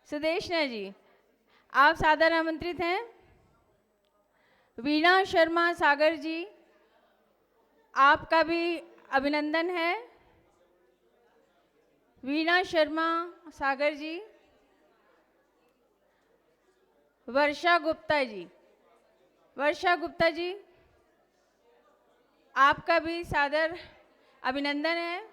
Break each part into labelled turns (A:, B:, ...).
A: सुदेशना जी, आप सादर आमंत्रित हैं। वीणा शर्मा सागर जी, आपका भी अभिनंदन है। वीणा शर्मा सागर जी। वर्षा गुप्ता जी, वर्षा गुप्ता जी, आपका भी सादर अभिनंदन है।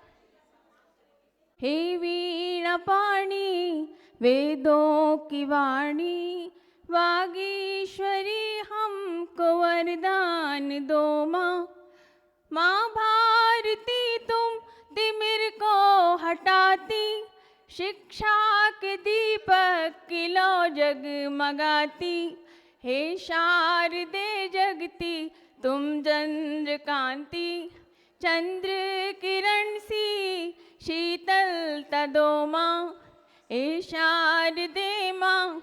A: हे वीणा पाणी वेदों की वाणी, वागीश्वरी हमको वरदान दो माँ। माँ भारती तुम तिमिर को हटाती, शिक्षा के दीपक की लो जगमगाती। हे शारदे जगती तुम चंद्र कांति, चंद्र किरण सी शीतलता दो माँ। हे शारदे माँ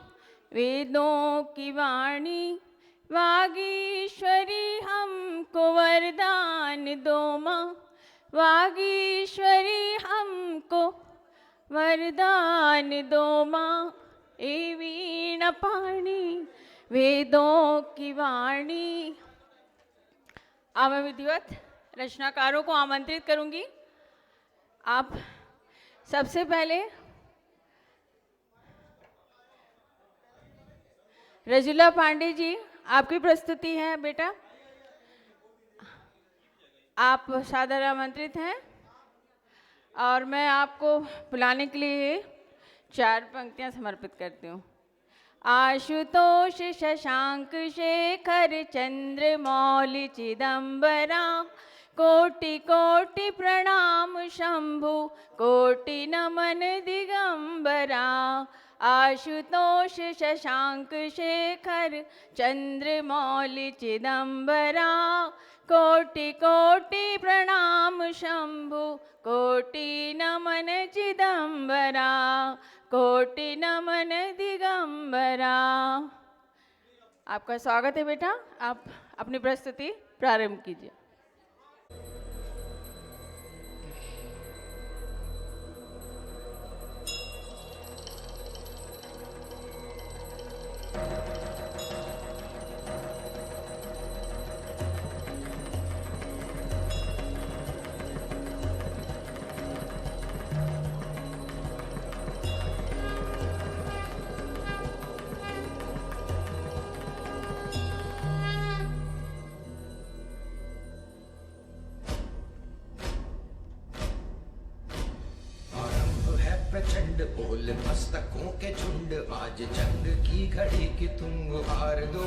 A: वेदों की वाणी, वागीश्वरी हमको वरदान दो माँ। वागीश्वरी हमको वरदान दो माँ। हे वीणा पाणी वेदों की वाणी। अब मैं विधिवत रचनाकारों को आमंत्रित करूंगी। आप सबसे पहले रजुला पांडे जी, आपकी प्रस्तुति है बेटा। आप सादर आमंत्रित हैं और मैं आपको बुलाने के लिए 4 पंक्तियां समर्पित करती हूँ। आशुतोष शशांक शेखर चंद्र मौलि चिदंबरा, कोटि कोटि प्रणाम शंभु कोटि नमन दिगंबरा। आशुतोष शशांक शेखर चंद्र मौलि चिदंबरा, कोटि कोटि प्रणाम शंभु कोटि नमन चिदंबरा, कोटि नमन दिगंबरा। आपका स्वागत है बेटा, आप अपनी प्रस्तुति प्रारंभ कीजिए।
B: प्रचंड बोल मस्तकों के झुंड, आज जंग की घड़ी की तुम गुहार दो।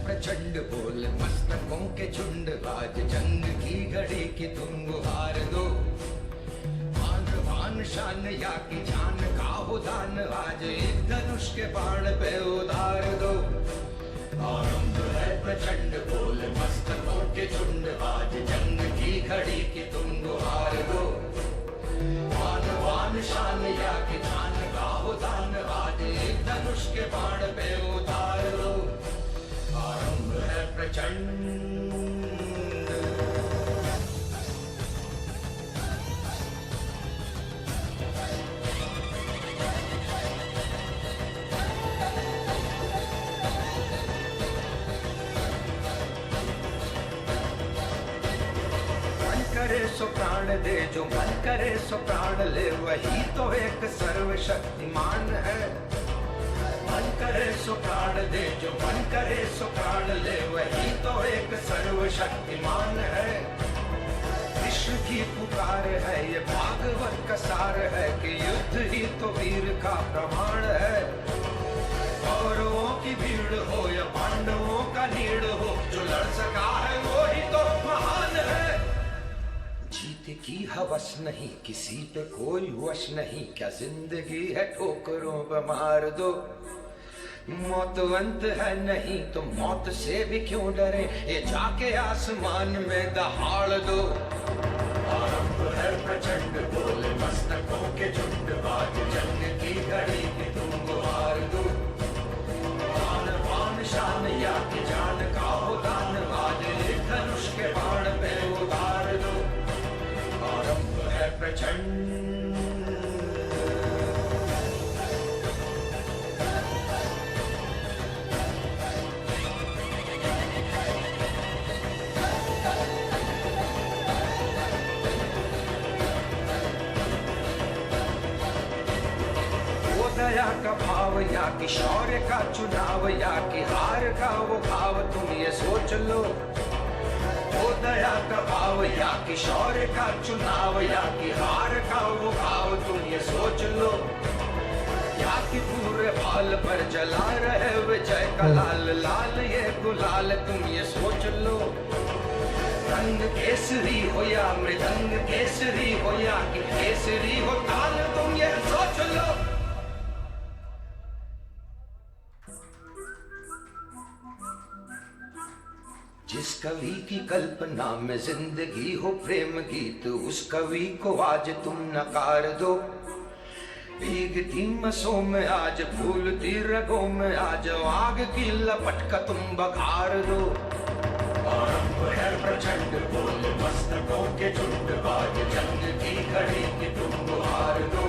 B: प्रचंड बोल मस्तकों के झुंड, आज जंग की घड़ी की तुम गुहार दो। मान भान शान या की जान का हो दान, आज एक धनुष के बाण पे उतार दो। आरंभ है प्रचंड बोल मस्तकों के झुंड, आज जंग की घड़ी की तुम गुहार दो। मान वान शान या कि जान का हो दान, आज एक धनुष के बाण पे उतार दो। आरंभ है प्रचंड। करे सो प्राण दे, जो मन करे सो प्राण ले, वही तो एक सर्वशक्तिमान है। मन करे सो प्राण दे, जो मन करे सो प्राण ले, वही तो एक सर्वशक्तिमान है। विश्व की पुकार है, ये भागवत का सार है कि युद्ध ही तो वीर का प्रमाण है। कौरवों की भीड़ हो या पांडवों का नीड़ हो, जो लड़ सका है वो ही तो महान है। जीत की हवस नहीं, किसी पे कोई वश नहीं, क्या जिंदगी है ठोकरों पे मार दो। मौत अंत है नहीं तो मौत से भी क्यों डरे, ये जाके आसमान में दहाड़ दो। आरंभ है प्रचंड बोल मस्तकों के झुंड, आज जंग की घड़ी की तुम गुहार दो। शान या कि जान का का भाव या कि शौर्य का चुनाव या कि हार का वो भाव तुम ये सोच लो। वो दया का भाव या कि शौर्य का चुनाव या कि हार का वो भाव तुम ये सोच लो। या कि पूरे भाल पर जला रहे विजय का लाल लाल ये गुलाल तुम ये सोच लो। रंग केसरी हो या मृदंग केसरी हो या कि केसरी हो ताल तुम ये सोच लो। जिस कवि की कल्पना में जिंदगी हो प्रेम गीत उस कवि को आज तुम नकार दो। भीगती मसों में आज फूलती रगों में आज आग की लपट का तुम बघार दो। आरंभ है प्रचंड बोल मस्तकों के झुंड बाज जंग की घड़ी की तुम गुहार दो।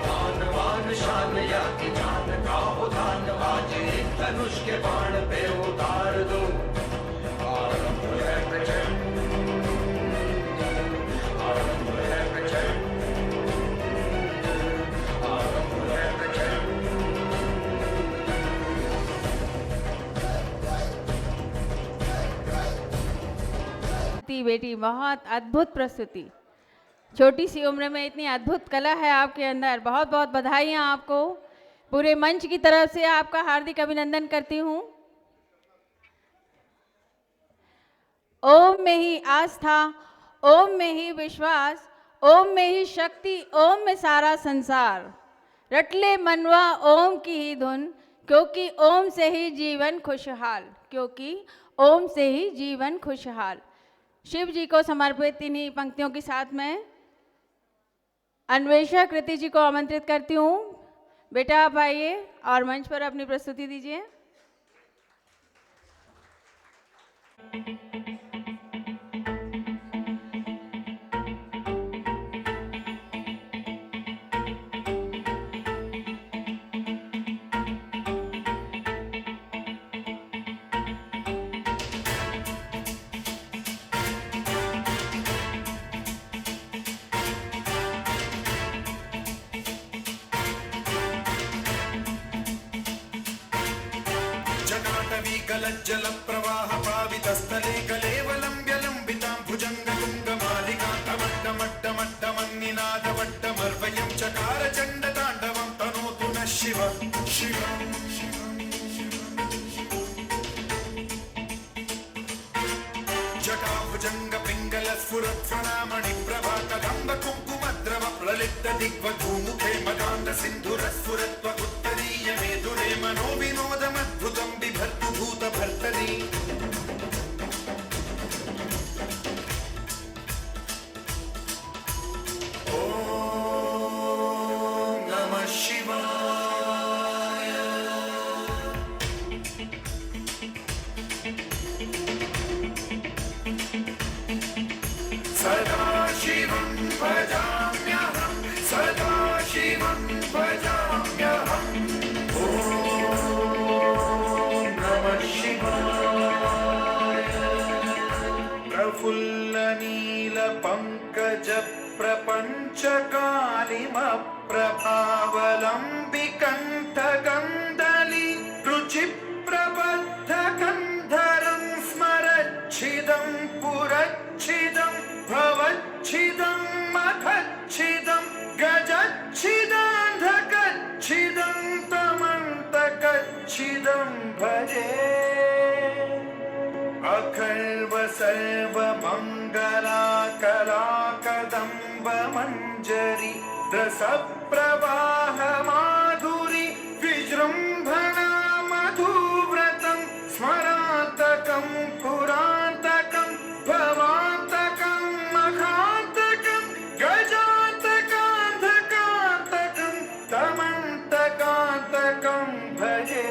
B: दानवान शान या कि जान का हो दान आज एक धनुष के बाण पे उतार दो। आरंभ है प्रचंड, आरंभ है प्रचंड, आरंभ है प्रचंड।
A: बेटी बहुत अद्भुत प्रस्तुति। छोटी सी उम्र में इतनी अद्भुत कला है आपके अंदर। बहुत बहुत बधाइयाँ आपको। पूरे मंच की तरफ से आपका हार्दिक अभिनंदन करती हूँ। ओम में ही आस्था, ओम में ही विश्वास, ओम में ही शक्ति, ओम में सारा संसार। रटले मनवा ओम की ही धुन, क्योंकि ओम से ही जीवन खुशहाल, क्योंकि ओम से ही जीवन खुशहाल। शिव जी को समर्पित इन्हीं पंक्तियों के साथ में अन्वेषा कृति जी को आमंत्रित करती हूँ। बेटा आप आइए और मंच पर अपनी प्रस्तुति दीजिए।
C: जल प्रवाह पावितस्थले कलेवलं व्यलंबितां भुजंगतुंगमालिकां तमट्टमट्टमट्टमन्निनादवट्टमर्वयं चकार चण्डताण्डवं तनोतु नः शिव शिव। जटाभुजंग पिंगल स्फुरत्फणामणि प्रभा कदम्ब कुङ्कुमद्रव प्रलिप्त दिग्वधूमुखे मदान्ध सिन्धुरस्फुरत्वगुत्तरीय मेधुरे मनो विनोदमद्भुतं बिभर्तु भूत भर्तरी। ओम नमः शिवाय। सदा शिवं भजाम्यहं, सदा शिवं भजाम्यहम्। ओम नमः शिवाय। प्रफुल्ल नील पंकज प्रपंच कालिमप्रभावलम्बिकण्ठ गन्धली रुचि प्रबद्ध गन्धरं स्मरच्छिदं पुरच्छिदं भवच्छिदं मखच्छिदं गजच्छिदान्धकच्छिदं तमन्तकच्छिदं भजे। अखर्व सर्व मंगला कला कदम्ब मंजरी रस प्रवाह माधुरी विजृंभणा मधुव्रतं स्मरान्तकं पुरान्तकं भवान्तकं मखान्तकं गजान्तकान्धकान्तकं तमन्तकान्तकं भजे।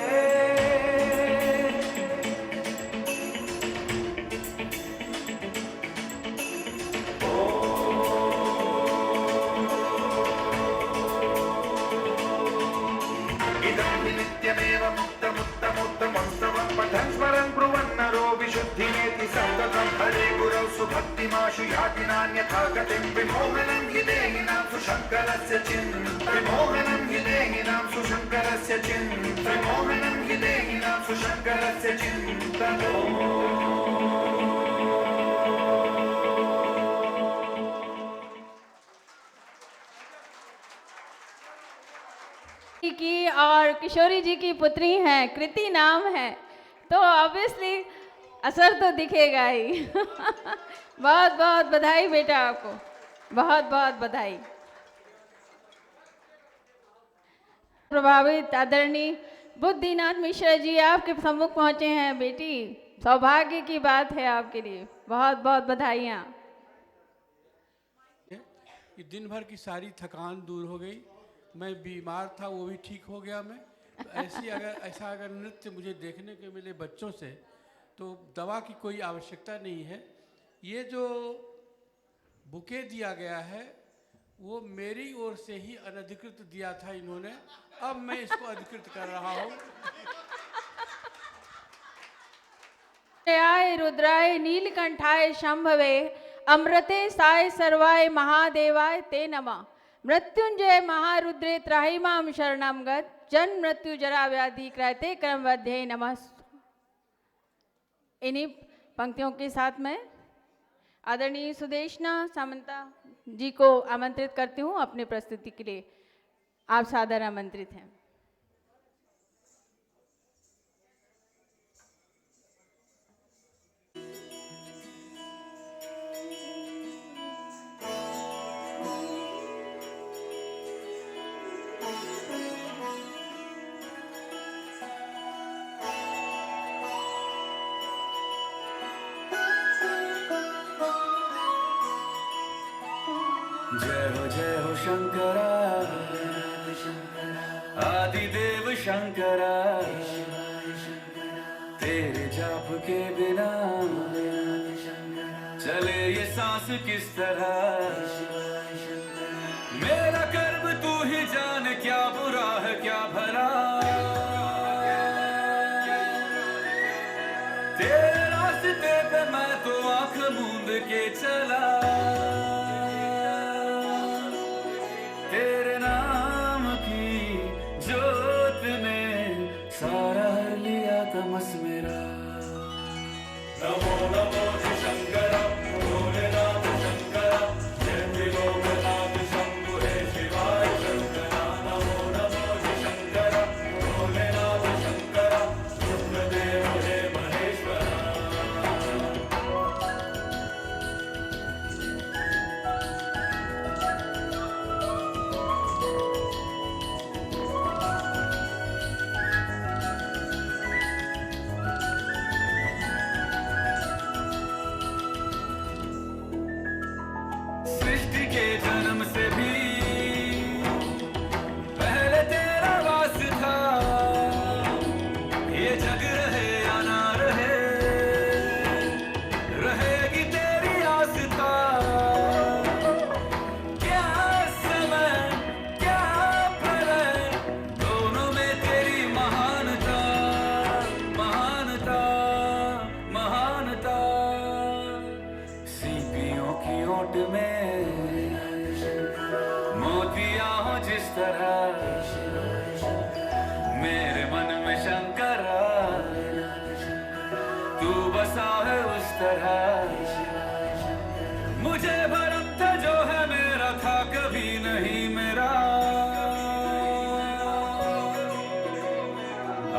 C: पठन् स्मरन् ब्रुवन्नरो विशुद्धिमेति सन्ततं हरे गुरौ सुभक्ति महिमाशु याति नान्यथा गतिं विमोहनं हि देहिनां सुशङ्करस्य विमोहनं हि देहिनां सुशङ्करस्य विमोहनं हि देहिनां सुशङ्करस्य चिन्तनो
A: की और किशोरी जी की पुत्री हैं, कृति नाम है, तो ऑब्वियसली असर तो दिखेगा ही। बहुत बहुत बधाई बेटा, आपको बहुत बहुत बधाई। प्रभावित आदरणीय बुद्धिनाथ मिश्रा जी आपके सम्मुख पहुंचे हैं। बेटी, सौभाग्य की बात है आपके लिए, बहुत बहुत बधाइयाँ।
D: कि दिन भर की सारी थकान दूर हो गई। मैं बीमार था, वो भी ठीक हो गया। मैं तो ऐसा अगर नृत्य मुझे देखने को मिले बच्चों से, तो दवा की कोई आवश्यकता नहीं है। ये जो बुके दिया गया है वो मेरी ओर से ही अनधिकृत दिया था इन्होंने, अब मैं इसको अधिकृत कर रहा हूँ।
A: आय रुद्राय नीलकंठाय शंभवे अमृते साय सर्वाय महादेवाय ते नमः। मृत्युंजय महारुद्रे त्राहिमाम शरणम गत जन्म मृत्यु जरा व्याधि क्रयते क्रमवध्ये नमः। इन्हीं पंक्तियों के साथ में आदरणीय सुदेशना सामंता जी को आमंत्रित करती हूँ अपनी प्रस्तुति के लिए। आप सादर आमंत्रित हैं।
C: जय हो शंकरा आदिदेव शंकरा, तेरे जाप के बिना चले ये सांस किस तरह। मेरा कर्म तू ही जान, क्या बुरा है क्या भला। तेरे रास्ते पे मैं तो आंख मूंद के चला। तेरे नाम की जोत ने सारा लिया तमस मेरा। नमो नमो शंकर भोलेनाथ शंकर, जय त्रिलोकनाथ शंभु हे शिवाय शंकर। नमो नमो शंकर भोलेनाथ शंकर, रुद्रदेव हे महेश्वर। सृष्टि के जन्म से भी पहले तेरा वास था। ये जग रहे या ना रहे, रहेगी तेरी आस्था। क्या समय क्या प्रलय, दोनों में तेरी महानता महानता महानता। सीपियों की ओट में मोतिया हो जिस तरह, मेरे मन में शंकरा तू बसा है उस तरह। मुझे भरम था जो है मेरा था कभी नहीं मेरा।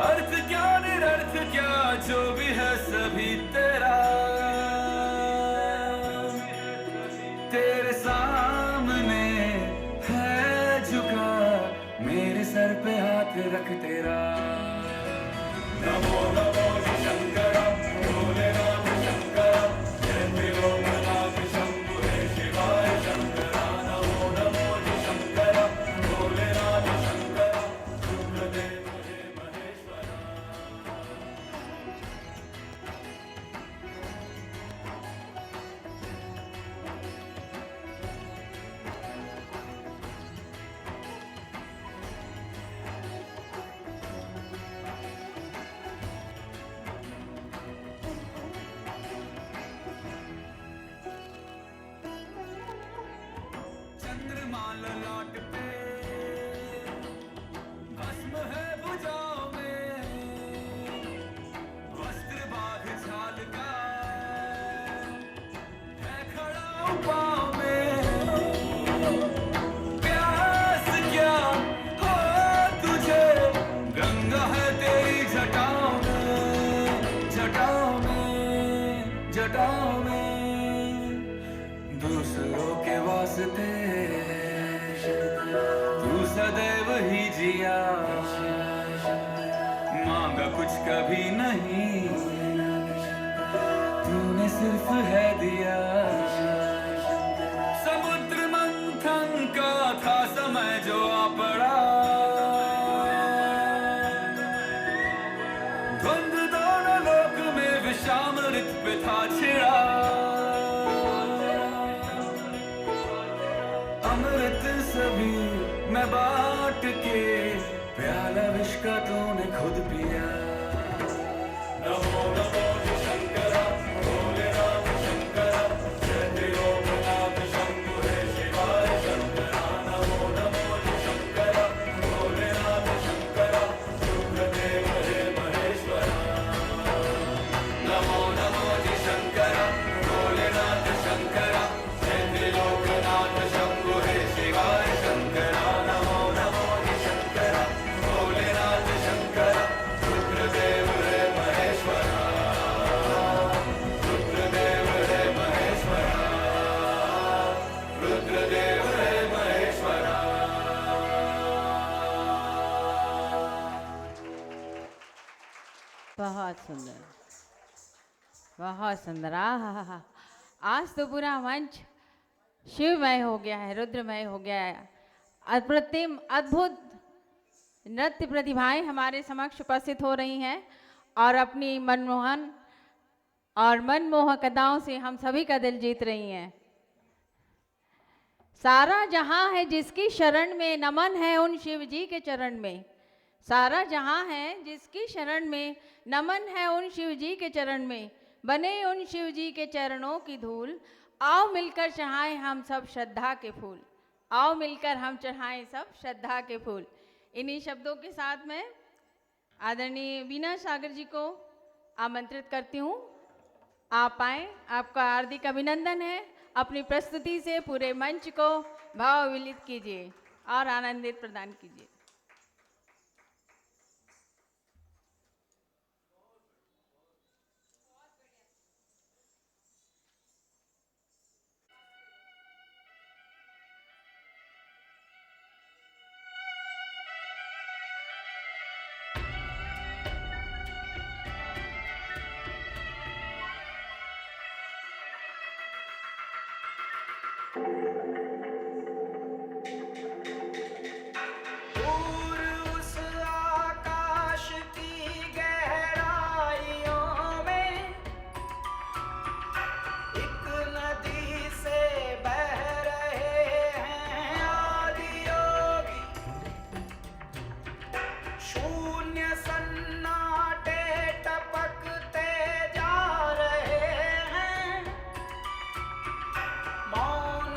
C: अर्थ क्या निरर्थ क्या जो भी है सभी तेरा। तेरे सामने है झुका मेरे सर पे हाथ रख तेरा। नमो नमो शंकर भोलेनाथ शंकर, जय त्रिलोकनाथ शंभु हे शिवाय शंकर। नमो नमो शंकर भोलेनाथ शंकर, रुद्रदेव हे महेश्वर। चंद्रमा ललाट पे, भस्म है भुजाओं में, वस्त्र बाघ छाल का है खड़ा पाँव में। प्यास क्या हो तुझे, गंगा है तेरी जटाओं में, जटाओं में, जटाओं में। दूसरों के वास्ते तू सदैव ही जिया, मांगा कुछ कभी नहीं, तूने सिर्फ है दिया। समुद्र मंथन का था समय जो आ पड़ा, द्वंद दोनों लोक में विषामृत पे था छिड़ा। अमृत सभी मैं बांट के, प्याला विष का तूने खुद पिया। नमो नमो शंकरा, भोलेनाथ शंकरा, जय त्रिलोकनाथ शंभु हे शिवाय शंकरा। नमो नमो शंकरा, भोलेनाथ शंकरा, रुद्रदेव हे महेश्वरा। नमो नमो शंकरा, भोलेनाथ शंकरा, जय त्रिलोकनाथ शंभु हे शिवाय शंकरा। नमो नमो शंकरा, भोलेनाथ शंकरा, रुद्रदेव हे महेश्वरा, रुद्रदेव हे महेश्वरा, रुद्रदेव हे महेश्वरा।
A: बहुत सुंदर, बहुत सुंदर। आहा, आज तो पूरा मंच शिवमय हो गया है, रुद्रमय हो गया है। अप्रतिम अद्भुत नृत्य प्रतिभाएं हमारे समक्ष उपस्थित हो रही हैं और अपनी मनमोहन और मनमोहक अदाओं से हम सभी का दिल जीत रही हैं। सारा जहां है जिसकी शरण में, नमन है उन शिव जी के चरण में। सारा जहां है जिसकी शरण में, नमन है उन शिव जी के चरण में। बने उन शिव जी के चरणों की धूल, आओ मिलकर चढ़ाएं हम सब श्रद्धा के फूल। आओ मिलकर हम चढ़ाएं सब श्रद्धा के फूल। इन्हीं शब्दों के साथ में आदरणीय वीणा सागर जी को आमंत्रित करती हूँ। आप आएँ, आपका हार्दिक अभिनंदन है। अपनी प्रस्तुति से पूरे मंच को भावान्वित कीजिए और आनंदित प्रदान कीजिए।
B: दूर उस आकाश की गहराइयों में एक नदी से बह रहे हैं आदि योगी। शून्य सन्नाटे टपकते जा रहे हैं, मौन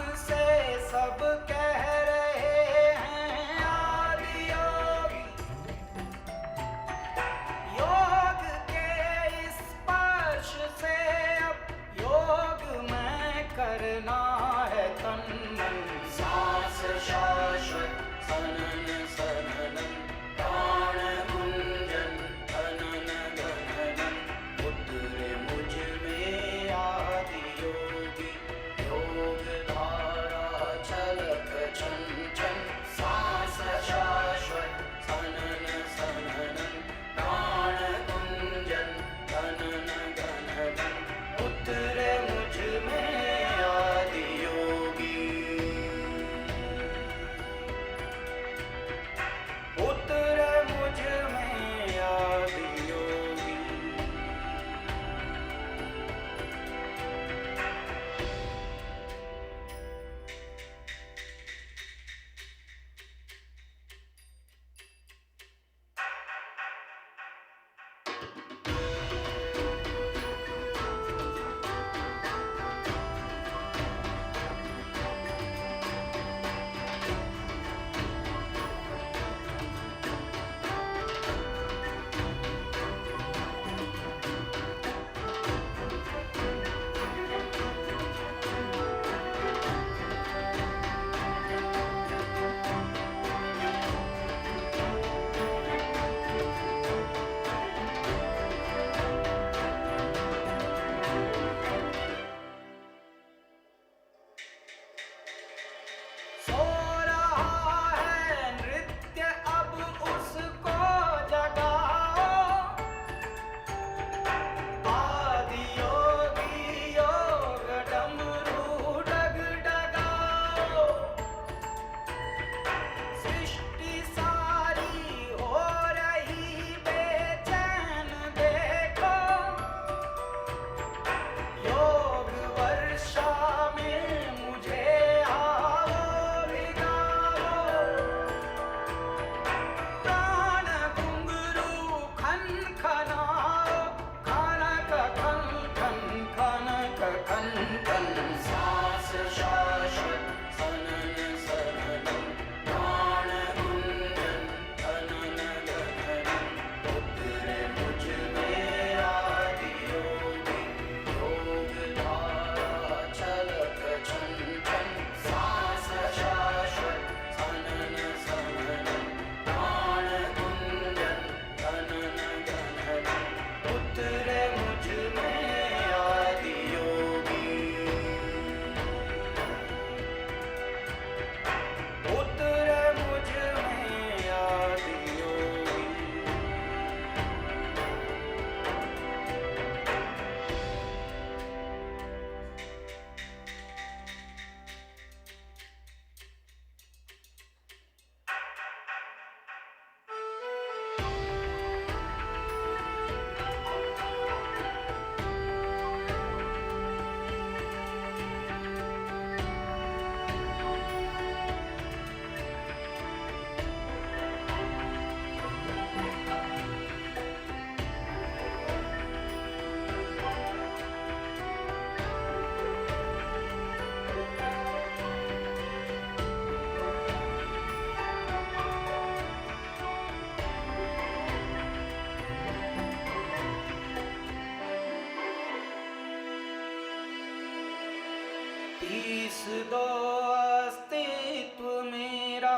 C: पीस दो अस्तित्व मेरा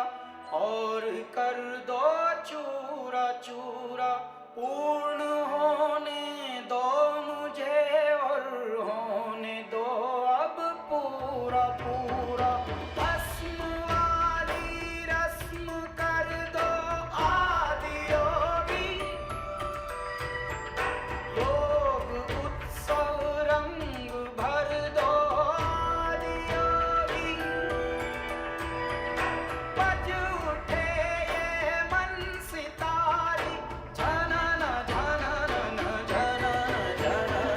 C: और कर दो चूरा चूरा, पूर्ण होने दो मुझे और होने दो अब पूरा पूरा। भस्म वाली रस्म कर दो आदि योगी, योग उत्सव रंग भर दो आदि योगी। बज उठे ये मन सितारी, झनन झनन झनन झनन,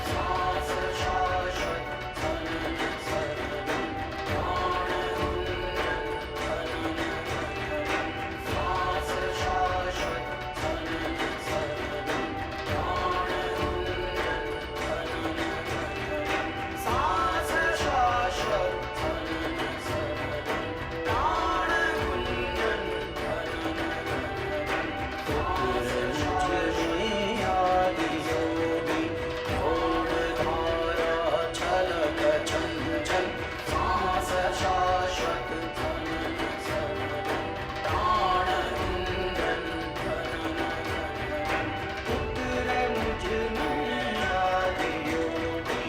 C: सांस शाश्वत झनन सरनम, प्राण गुंजन झनन झनन, सांस शाश्वत झनन सरनम, प्राण गुंजन झनन झनन, सांस शाश्वत झनन सरनम, प्राण गुंजन झनन झनन, सांस शाश्वत आदि योगी, घोर धारा छलक छन छन, सांस शाश्वत झनन सरनम, प्राण गुंजन झनन झनन, उतरे मुझ में आदि योगी,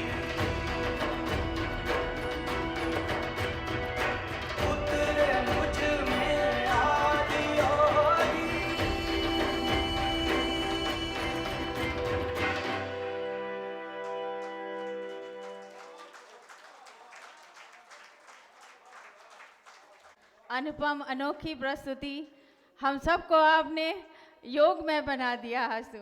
C: उतरे मुझ में आदि योगी।
A: अनुपम अनोखी प्रस्तुति, हम सबको आपने योग में बना दिया हंसू।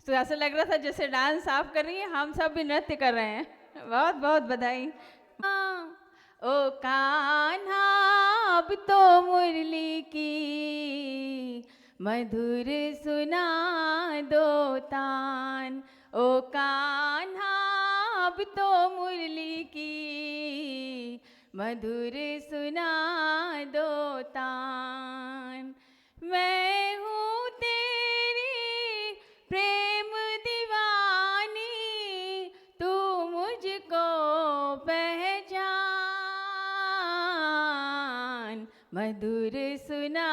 A: तो ऐसा लग रहा था जैसे डांस आप कर रही हैं, हम सब भी नृत्य कर रहे हैं। बहुत बहुत बधाई। ओ कान्हा अब तो मुरली की मधुर सुना दो तान, ओ कान्हा अब तो मुरली की मधुर सुना दो तान। मैं हूँ तेरी प्रेम दीवानी, तू मुझको पहचान, मधुर सुना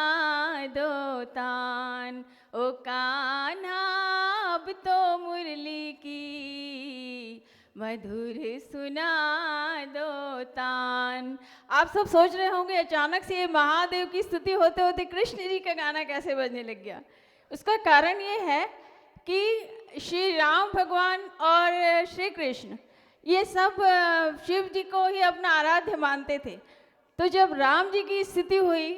A: दो तान, ओ कान्हा अब तो मुरली की मधुर सुना दो तान। आप सब सोच रहे होंगे अचानक से ये महादेव की स्तुति होते होते कृष्ण जी का गाना कैसे बजने लग गया। उसका कारण ये है कि श्री राम भगवान और श्री कृष्ण ये सब शिव जी को ही अपना आराध्य मानते थे। तो जब राम जी की स्तुति हुई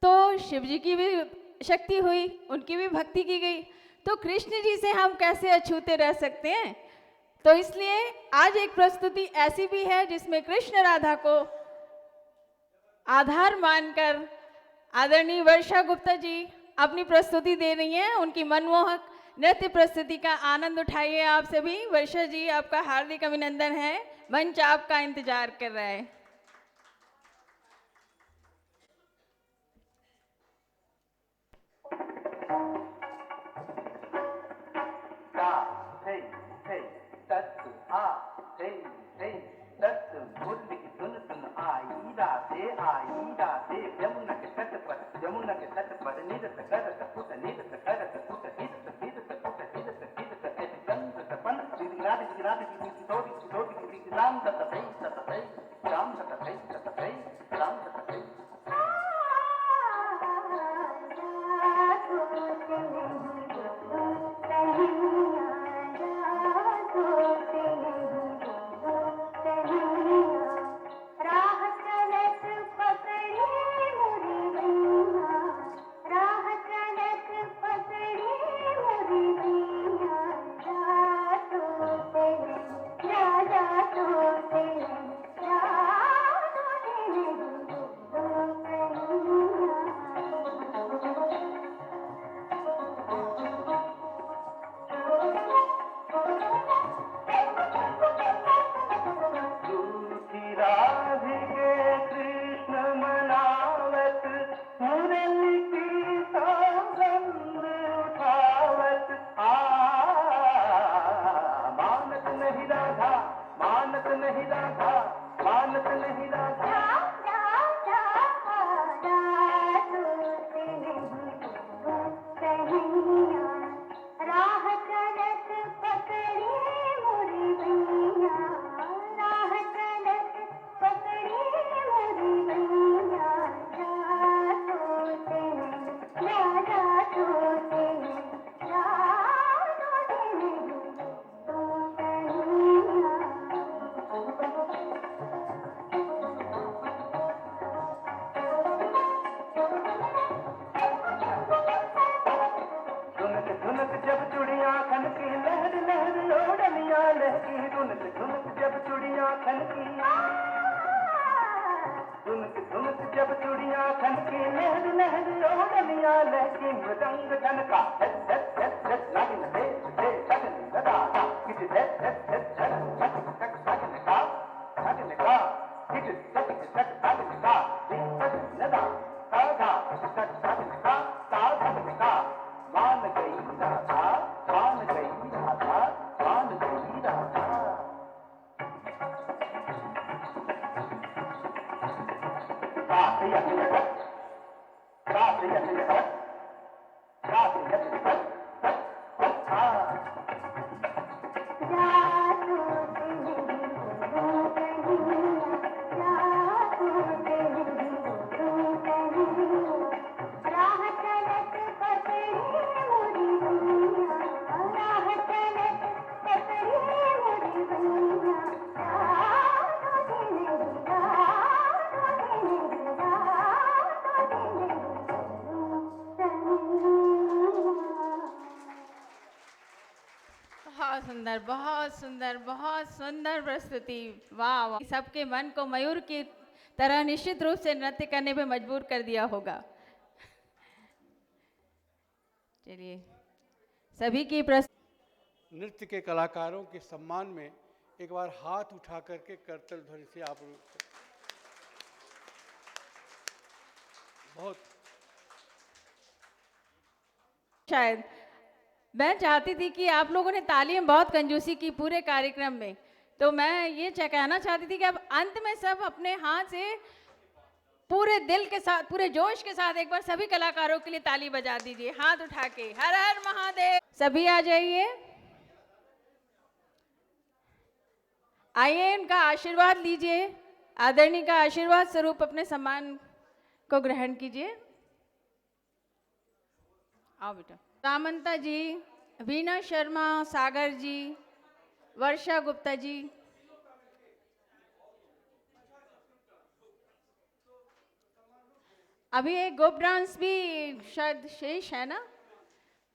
A: तो शिव जी की भी शक्ति हुई, उनकी भी भक्ति की गई, तो कृष्ण जी से हम कैसे अछूते रह सकते हैं। तो इसलिए आज एक प्रस्तुति ऐसी भी है जिसमें कृष्ण राधा को आधार मानकर आदरणीय वर्षा गुप्ता जी अपनी प्रस्तुति दे रही हैं। उनकी मनमोहक नृत्य प्रस्तुति का आनंद उठाइए आप सभी। वर्षा जी, आपका हार्दिक अभिनंदन है, मंच आपका इंतजार कर रहा है।
C: यमुना के तट पर निरत करत पुत निरत करत पुत निरत निरत पुत निरत निरत गंध तपन विराट विराट तोड़ी तोड़ी राम ततै ततै राम ततै ततै राम ततै।
E: राजा तो
C: धुनक धुनक जब चूड़ियां खनकी, धुनक धुनक जब चूड़ियां खनकी, लहर लहर ओढ़नियां लहकी, मृदंग ठनका, झट झट झट झट लगन दे दे लगन लगा गा, किट झट झट झट झट झट झट लगन का लगन का, किट झट झट लगन का, झट लगा गा झट लगन का लगन का। मान गई राधा, मान गई राधा, मान गई राधा।
A: बहुत सुंदर, बहुत सुंदर, बहुत सुंदर प्रस्तुति। वाह वाह, सबके मन को मयूर की तरह निश्चित रूप से नृत्य करने पे मजबूर कर दिया होगा। चलिए, सभी की
D: नृत्य के कलाकारों के सम्मान में एक बार हाथ उठा करके करतल ध्वनि से आप बहुत
A: शायद मैं चाहती थी कि आप लोगों ने तालियां बहुत कंजूसी की पूरे कार्यक्रम में, तो मैं ये कहना चाहती थी कि अब अंत में सब अपने हाथ से पूरे दिल के साथ, पूरे जोश के साथ एक बार सभी कलाकारों के लिए ताली बजा दीजिए हाथ उठा के। हर हर महादेव। सभी आ जाइए, आइए इनका आशीर्वाद लीजिए। आदरणीय का आशीर्वाद स्वरूप अपने सम्मान को ग्रहण कीजिए। आओ बेटा। सामंता जी, वीणा शर्मा, सागर जी, वर्षा गुप्ता जी। अभी एक ग्रुप डांस भी शायद शेष है ना,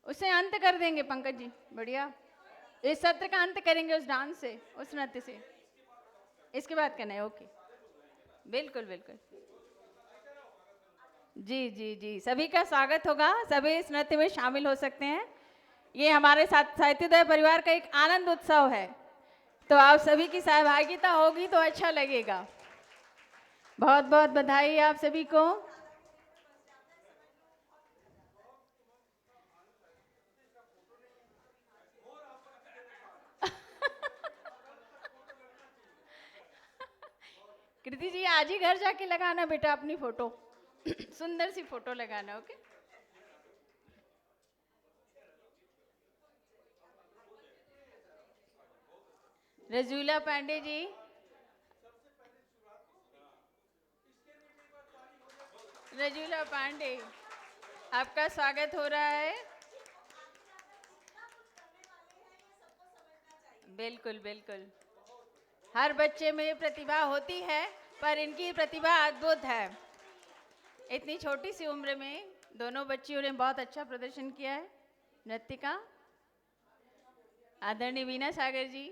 A: उसे अंत कर देंगे पंकज जी। बढ़िया, इस सत्र का अंत करेंगे उस डांस से, उस नृत्य से। इसके बाद करना है। ओके, बिल्कुल बिल्कुल। जी जी जी, सभी का स्वागत होगा। सभी इस नृत्य में शामिल हो सकते हैं। ये हमारे साथ साहित्योदय परिवार का एक आनंद उत्सव है, तो आप सभी की सहभागिता होगी तो अच्छा लगेगा। बहुत बहुत बधाई आप सभी को। कृति जी, आज ही घर जाके लगाना बेटा अपनी फोटो सुंदर सी फोटो लगाना। ओके। रजूला पांडे जी, रजूला पांडे, आपका स्वागत हो रहा है। बिल्कुल बिल्कुल, हर बच्चे में प्रतिभा होती है, पर इनकी प्रतिभा अद्भुत है। इतनी छोटी सी उम्र में दोनों बच्चियों ने बहुत अच्छा प्रदर्शन किया है नृत्य का। आदरणीय वीणा सागर जी,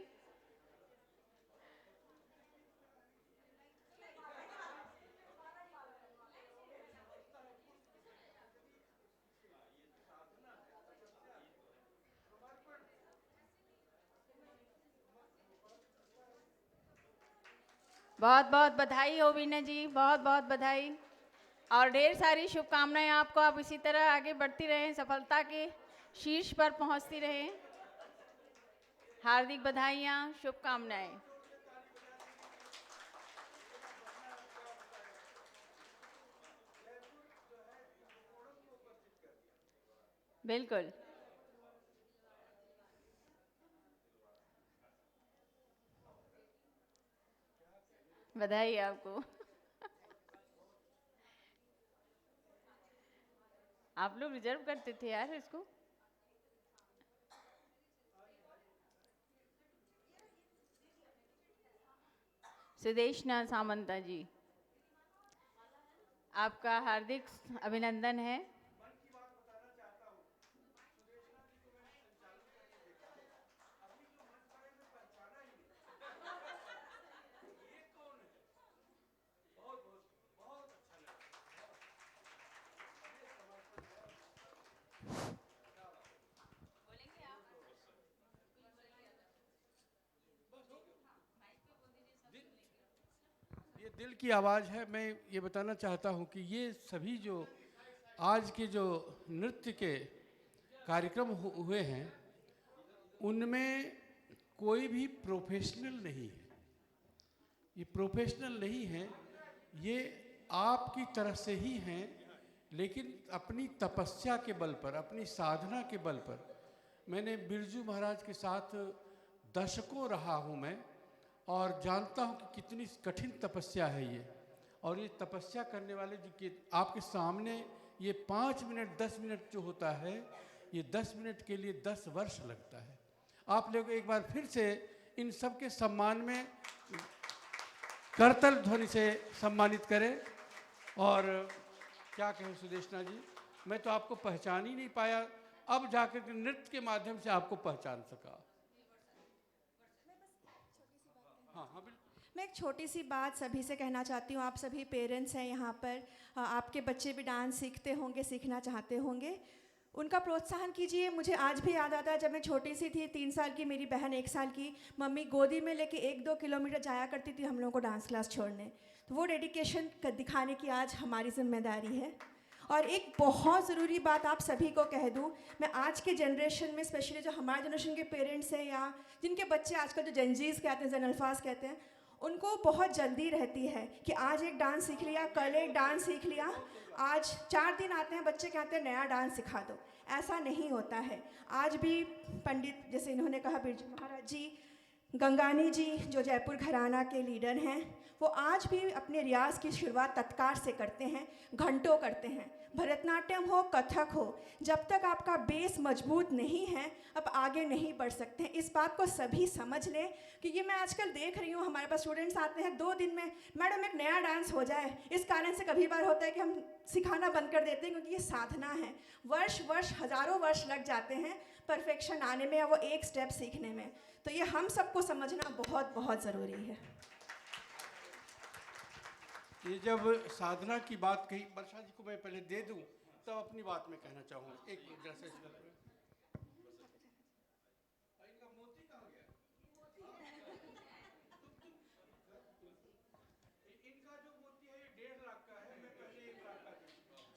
A: बहुत बहुत बधाई हो वीणा जी, बहुत बहुत बधाई और ढेर सारी शुभकामनाएं आपको। आप इसी तरह आगे बढ़ती रहें, सफलता के शीर्ष पर पहुंचती रहें। हार्दिक बधाइयाँ, शुभकामनाएं। बिल्कुल, बधाई आपको। आप लोग रिजर्व करते थे यार इसको। सुदेशना सामंता जी, आपका हार्दिक अभिनंदन है।
D: दिल की आवाज़ है। मैं ये बताना चाहता हूँ कि ये सभी जो आज के जो नृत्य के कार्यक्रम हुए हैं, उनमें कोई भी प्रोफेशनल नहीं है। ये प्रोफेशनल नहीं है, ये आपकी तरह से ही हैं, लेकिन अपनी तपस्या के बल पर, अपनी साधना के बल पर। मैंने बिरजू महाराज के साथ दशकों रहा हूँ मैं, और जानता हूँ कि कितनी कठिन तपस्या है ये। और ये तपस्या करने वाले जो कि आपके सामने ये 5 मिनट 10 मिनट जो होता है, ये 10 मिनट के लिए 10 वर्ष लगता है। आप लोग एक बार फिर से इन सब के सम्मान में करतल ध्वनि से सम्मानित करें। और क्या कहें सुदेशना जी, मैं तो आपको पहचान ही नहीं पाया, अब जाकर के नृत्य के माध्यम से आपको पहचान सका। हाँ हाँ बिल्कुल।
E: मैं एक छोटी सी बात सभी से कहना चाहती हूँ। आप सभी पेरेंट्स हैं यहाँ पर, आपके बच्चे भी डांस सीखते होंगे, सीखना चाहते होंगे, उनका प्रोत्साहन कीजिए। मुझे आज भी याद आता है, जब मैं छोटी सी थी, 3 साल की, मेरी बहन 1 साल की, मम्मी गोदी में लेके 1-2 किलोमीटर जाया करती थी हम लोगों को डांस क्लास छोड़ने। तो वो डेडिकेशन दिखाने की आज हमारी जिम्मेदारी है। और एक बहुत ज़रूरी बात आप सभी को कह दूँ, मैं आज के जनरेशन में, स्पेशली जो हमारे जनरेशन के पेरेंट्स हैं या जिनके बच्चे आजकल जो जेनजीज कहते हैं, जेन अल्फाज कहते हैं, उनको बहुत जल्दी रहती है कि आज एक डांस सीख लिया, कल एक डांस सीख लिया, आज 4 दिन आते हैं बच्चे कहते हैं नया डांस सिखा दो। ऐसा नहीं होता है। आज भी पंडित, जैसे इन्होंने कहा, बिरजू महाराज जी, गंगानी जी जो जयपुर घराना के लीडर हैं, वो आज भी अपने रियाज की शुरुआत तत्कार से करते हैं, घंटों करते हैं। भरतनाट्यम हो, कथक हो, जब तक आपका बेस मजबूत नहीं है, आप आगे नहीं बढ़ सकते हैं। इस बात को सभी समझ लें कि ये मैं आजकल देख रही हूँ, हमारे पास स्टूडेंट्स आते हैं 2 दिन में, मैडम एक नया डांस हो जाए। इस कारण से कभी बार होता है कि हम सिखाना बंद कर देते हैं, क्योंकि ये साधना है। वर्ष हज़ारों वर्ष लग जाते हैं परफेक्शन आने में या वो एक स्टेप सीखने में। तो ये हम सबको समझना बहुत बहुत ज़रूरी है।
D: ये जब साधना की बात कही, वर्षा जी को मैं पहले दे दूं, तब अपनी बात में कहना चाहूँगा। एक मिनट जरा सा इस बात में। इनका मोती कहाँ गया? इनका जो मोती है ये 1.5 लाख का है, मैं पहले 1 लाख का दे चुका हूँ।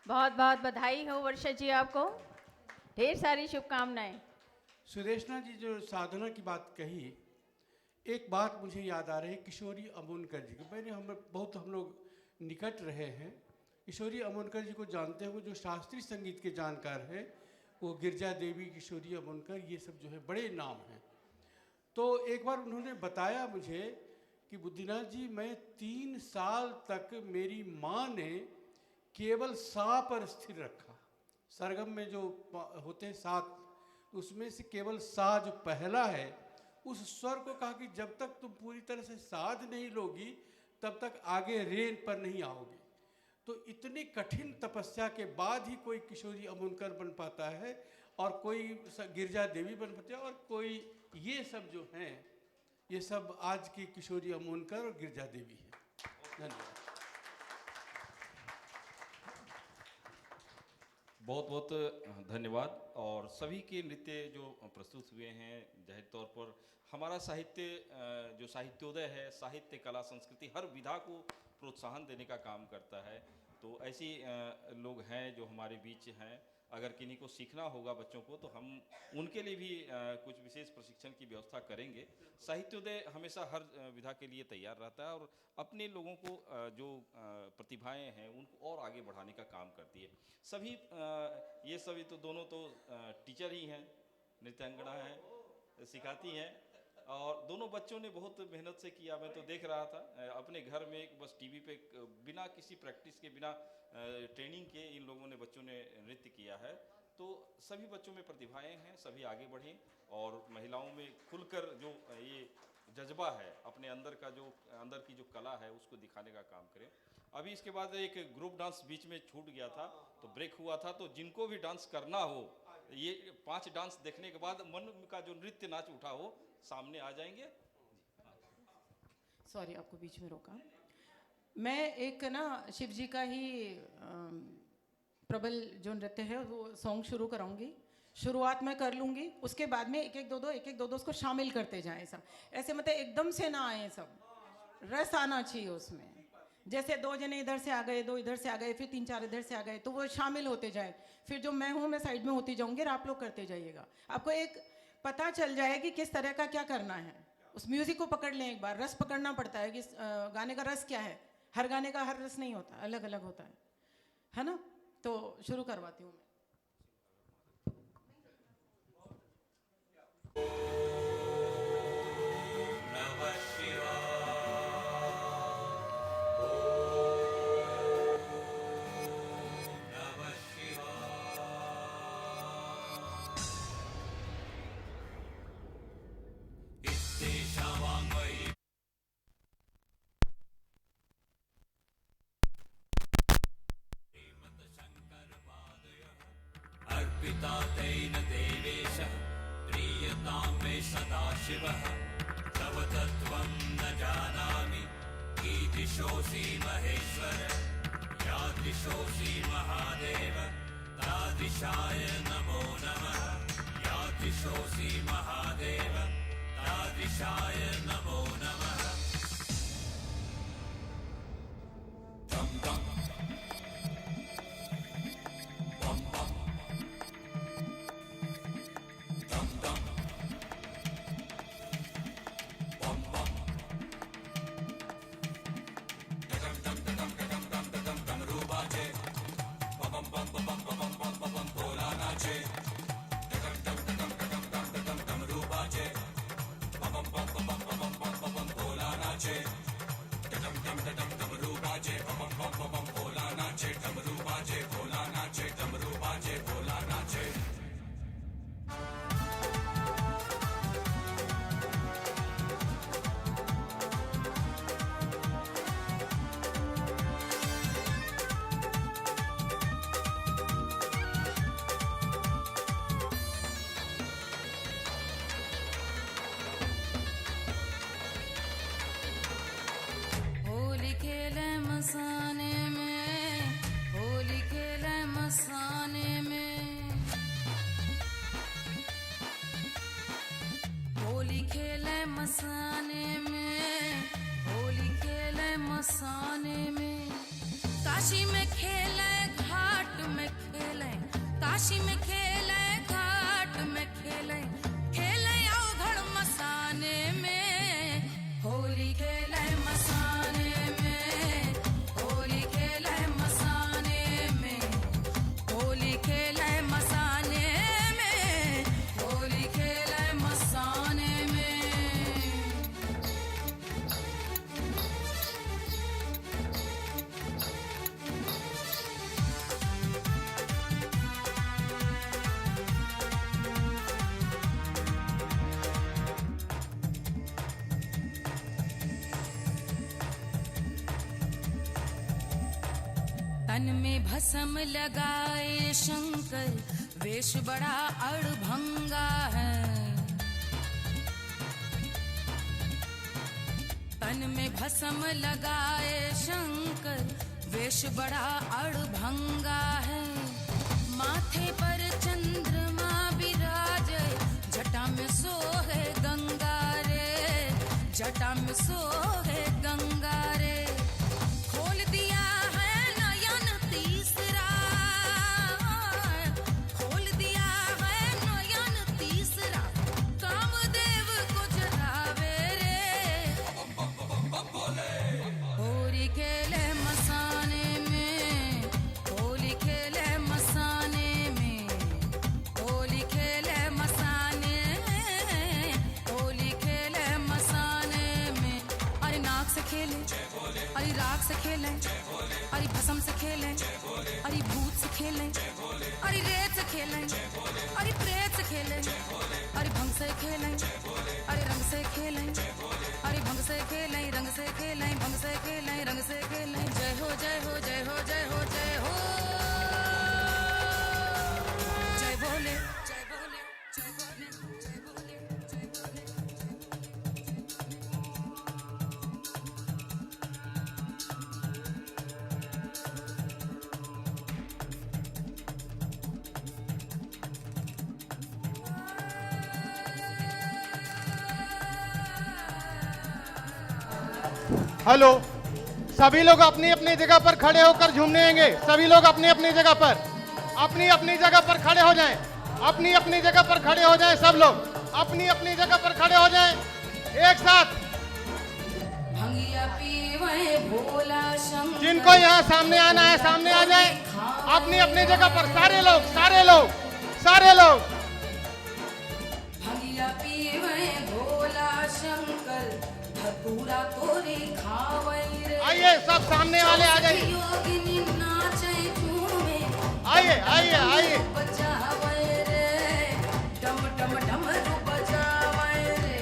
A: बहुत बहुत बधाई हो वर्षा जी आपको, ढेर सारी शुभकामनाएं।
D: सुदेशना जी जो साधना की बात कही, एक बात मुझे याद आ रही है किशोरी अमोनकर जी की। मैंने हम लोग निकट रहे हैं। किशोरी अमोनकर जी को जानते हैं, वो जो शास्त्रीय संगीत के जानकार हैं, वो गिरजा देवी, किशोरी अमोनकर, ये सब जो है बड़े नाम हैं। तो एक बार उन्होंने बताया मुझे कि बुद्धिनाथ जी, मैं 3 साल तक मेरी माँ ने केवल सा पर स्थिर रखा। सरगम में जो होते हैं 7, उसमें से केवल सा जो पहला है, उस स्वर को कहा कि जब तक तुम पूरी तरह से साध नहीं लोगी, तब तक आगे रे पर नहीं आओगी। तो इतनी कठिन तपस्या के बाद ही कोई किशोरी अमोनकर बन पाता है, और कोई गिरजा देवी बन पाती है, और कोई ये सब जो हैं, ये सब आज की किशोरी अमोनकर और गिरजा देवी है। धन्यवाद।
F: बहुत बहुत धन्यवाद। और सभी के नृत्य जो प्रस्तुत हुए हैं, जाहिर तौर पर हमारा साहित्य, जो साहित्योदय है, साहित्य, कला, संस्कृति, हर विधा को प्रोत्साहन देने का काम करता है। तो ऐसी लोग हैं जो हमारे बीच हैं। अगर किन्हीं को सीखना होगा बच्चों को, तो हम उनके लिए भी कुछ विशेष प्रशिक्षण की व्यवस्था करेंगे। साहित्योदय हमेशा हर विधा के लिए तैयार रहता है, और अपने लोगों को जो प्रतिभाएं हैं उनको और आगे बढ़ाने का काम करती है। सभी ये सभी तो दोनों तो टीचर ही हैं, नृत्यांगना हैं, सिखाती हैं, और दोनों बच्चों ने बहुत मेहनत से किया। मैं तो देख रहा था अपने घर में, बस टीवी पे बिना किसी प्रैक्टिस के, बिना ट्रेनिंग के इन लोगों ने, बच्चों ने नृत्य किया है। तो सभी बच्चों में प्रतिभाएं हैं, सभी आगे बढ़ें, और महिलाओं में खुलकर जो ये जज्बा है, अपने अंदर का जो अंदर की जो कला है, उसको दिखाने का काम करें। अभी इसके बाद एक ग्रुप डांस बीच में छूट गया था, तो ब्रेक हुआ था। तो जिनको भी डांस करना हो, ये 5 डांस देखने के बाद मन का जो नृत्य नाच उठा हो, सामने आ जाएंगे।
G: सॉरी, आपको बीच में रोका। मैं एक ना शिव जी का ही प्रबल जो नृत्य है वो सॉन्ग शुरू कराऊंगी। शुरुआत में कर लूँगी, उसके बाद में एक एक दो दो उसको शामिल करते जाएं सब। ऐसे मतलब एकदम से ना आए सब, रस आना चाहिए उसमें। जैसे 2 जने इधर से आ गए, 2 इधर से आ गए, फिर 3-4 इधर से आ गए, तो वो शामिल होते जाए। फिर जो मैं हूँ मैं साइड में होती जाऊँगी और आप लोग करते जाइएगा। आपको एक पता चल जाए कि किस तरह का क्या करना है। उस म्यूज़िक को पकड़ लें एक बार, रस पकड़ना पड़ता है कि गाने का रस क्या है। हर गाने का हर रस नहीं होता, अलग अलग होता है ना। तो शुरू करवाती हूँ मैं।
H: अर्पिता तेन देवेश प्रीयतां मे सदाशिवः तव तत्त्वं न जानामि कीदृशोऽसि महेश्वर यादृशोऽसि महादेव तादृशाय नमो नमः यादृशोऽसि महादेव तादृशाय नमो नमः
I: होली खेले मसाने में, होली खेले मसाने में, होली खेले मसाने में, होली खेले मसाने में। काशी में खेले घाट में खेले, काशी में खेले घाट में खेले, खेले अवघड़ मसाने में। होली खेले मसाने में, होली खेले मसाने में, होली खेले मसाने में, होली खेले मसाने में। तन में भस्म लगाए शंकर, वेश बड़ा अड़भंगा है। तन में भस्म लगाए शंकर, वेश बड़ा अड़भंगा है। माथे पर चंद्रमा विराजे, जटा में सोहे गंगा रे, जटा में सोहे गंगा रे। खोल दिया है नयन तीसरा, खोल दिया है नयन तीसरा, कामदेव को जगावे रे। होली खेले मसाने में, होली खेले मसाने में, होली खेले मसाने में, होली खेले मसाने में। अरे नाक से खेले, अरे राग से खेलें, अरे भस्म से खेलें, अरे भूत से खेलें, अरे रेत से खेलें, अरे प्रेत से खेलें, अरे भंग से खेलें, अरे रंग से खेलें, अरे भंग से खेलें, रंग से खेलें, भंग से खेलें, रंग से खेलें। जय हो जय हो जय हो जय हो जय हो, जय बोले जय बोले जय बोले जय बोले जय बोले।
J: हेलो, सभी लोग अपनी अपनी जगह पर खड़े होकर झूमने आएंगे। सभी लोग अपनी अपनी जगह पर खड़े हो जाएं। अपनी अपनी जगह पर खड़े हो जाएं। सब लोग अपनी अपनी जगह पर खड़े हो जाएं एक साथ।
I: भंगिया पीवे भोला शंकर,
J: जिनको यहाँ सामने आना है सामने आ जाएं। अपनी अपनी जगह पर सारे लोग
I: भंगिया पीवे भोला शंकर, धतूरा तोरे खावे रे।
J: आइए, सब सामने वाले आ जाइए।
I: योगिनी नाचे झूमे,
J: आइए।
I: बजावे रे, डम डम डमरू बजावे रे।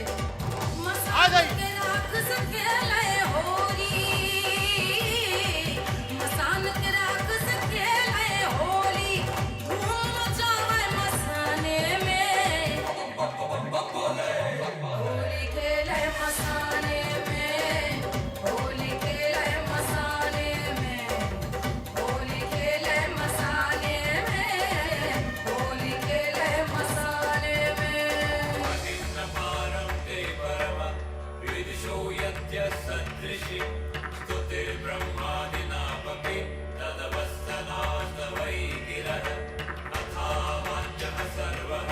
J: आ जाइए।
I: के राख सकेले होरी, मसान के राख सकेले होरी, धूम मचावे मसाने में। होली खेले मसाने में, होली खेले मसाने में, होली खेले मसाने में, होली खेले मसाने में।
H: पारं ते परम विदिशो यद्य सदृशि स्तुतिर्ब्रह्मादिनापपि तदवस्थनास्तवै गिरः अथावाच्यः सर्वः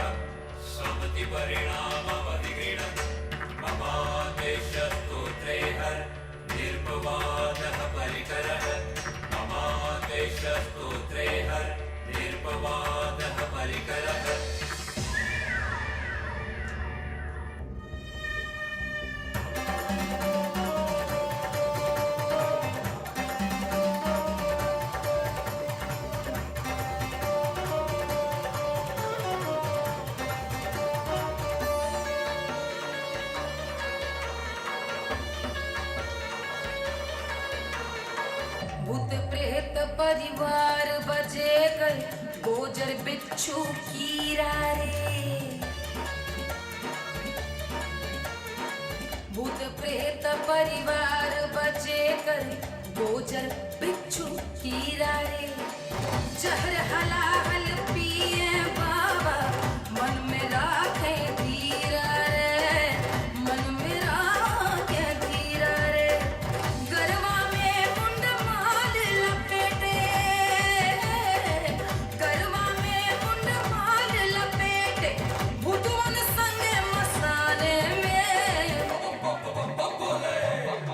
H: समतिपरिणाममधिगृह्णन् ममादेशस्तोत्रे हर निर्पवादः परिकरः ममादेशस्तोत्रे हर निर्पवादः परिकरः।
I: भूत प्रेत परिवार बजे कर, गोजर बिच्छू कीरा रे। भूत प्रेत परिवार बजे कर, गोजर बिच्छू कीरा रे। जहर हलाहल पिए बाबा, मन में राखे धीरा रे, मन में राखे धीरा रे। गरवा में मुंड माल लपेटे, गरवा में मुंड माल लपेटे, भूतवन संगे मसाने में।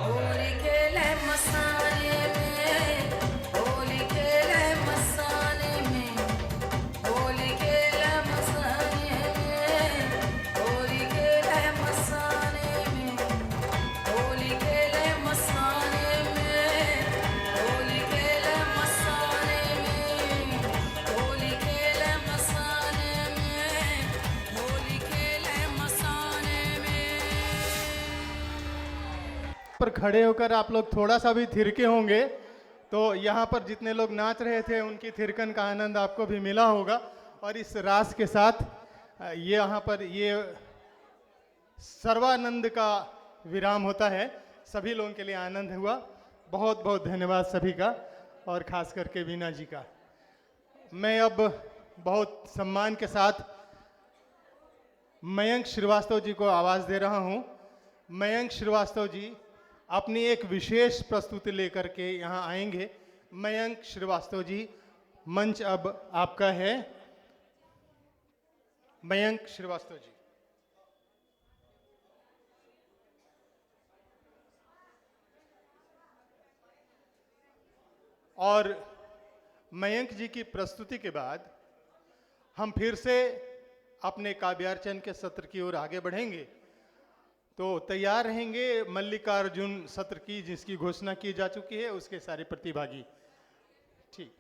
I: होली खेले मसाने में, होली खेले मसाने में, होली खेले मसाने में, होली खेले मसाने में, होली खेले मसाने में, होली खेले मसाने में, होली खेले मसाने में, होली खेले मसाने में।
J: पर खड़े होकर आप लोग थोड़ा सा भी थिरके होंगे तो यहाँ पर जितने लोग नाच रहे थे उनकी थिरकन का आनंद आपको भी मिला होगा। और इस रास के साथ ये यहाँ पर ये सर्वानंद का विराम होता है। सभी लोगों के लिए आनंद हुआ। बहुत बहुत धन्यवाद सभी का, और खास करके वीना जी का। मैं अब बहुत सम्मान के साथ मयंक श्रीवास्तव जी को आवाज़ दे रहा हूँ। मयंक श्रीवास्तव जी अपनी एक विशेष प्रस्तुति लेकर के यहाँ आएंगे। मयंक श्रीवास्तव जी, मंच अब आपका है। मयंक श्रीवास्तव जी। और मयंक जी की प्रस्तुति के बाद हम फिर से अपने काव्यार्चन के सत्र की ओर आगे बढ़ेंगे। तो तैयार रहेंगे मल्लिकार्जुन सत्र की, जिसकी घोषणा की जा चुकी है, उसके सारे प्रतिभागी। ठीक।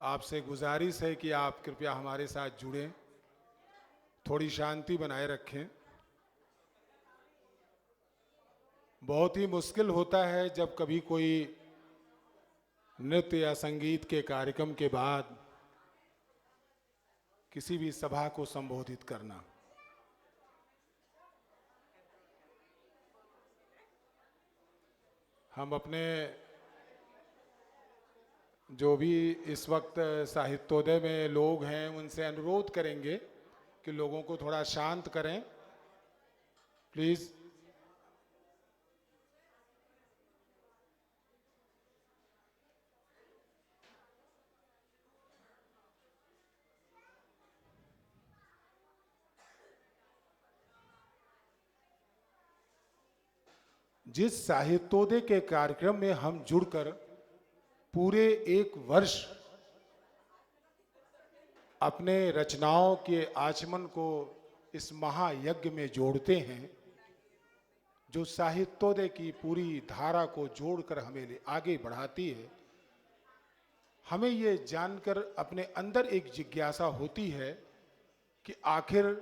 K: आपसे गुजारिश है कि आप कृपया हमारे साथ जुड़ें, थोड़ी शांति बनाए रखें। बहुत ही मुश्किल होता है जब कभी कोई नृत्य या संगीत के कार्यक्रम के बाद किसी भी सभा को संबोधित करना। हम अपने जो भी इस वक्त साहित्योदय में लोग हैं उनसे अनुरोध करेंगे कि लोगों को थोड़ा शांत करें, प्लीज। जिस साहित्योदय के कार्यक्रम में हम जुड़कर पूरे एक वर्ष अपने रचनाओं के आचमन को इस महायज्ञ में जोड़ते हैं, जो साहित्योदय की पूरी धारा को जोड़कर हमें आगे बढ़ाती है, हमें ये जानकर अपने अंदर एक जिज्ञासा होती है कि आखिर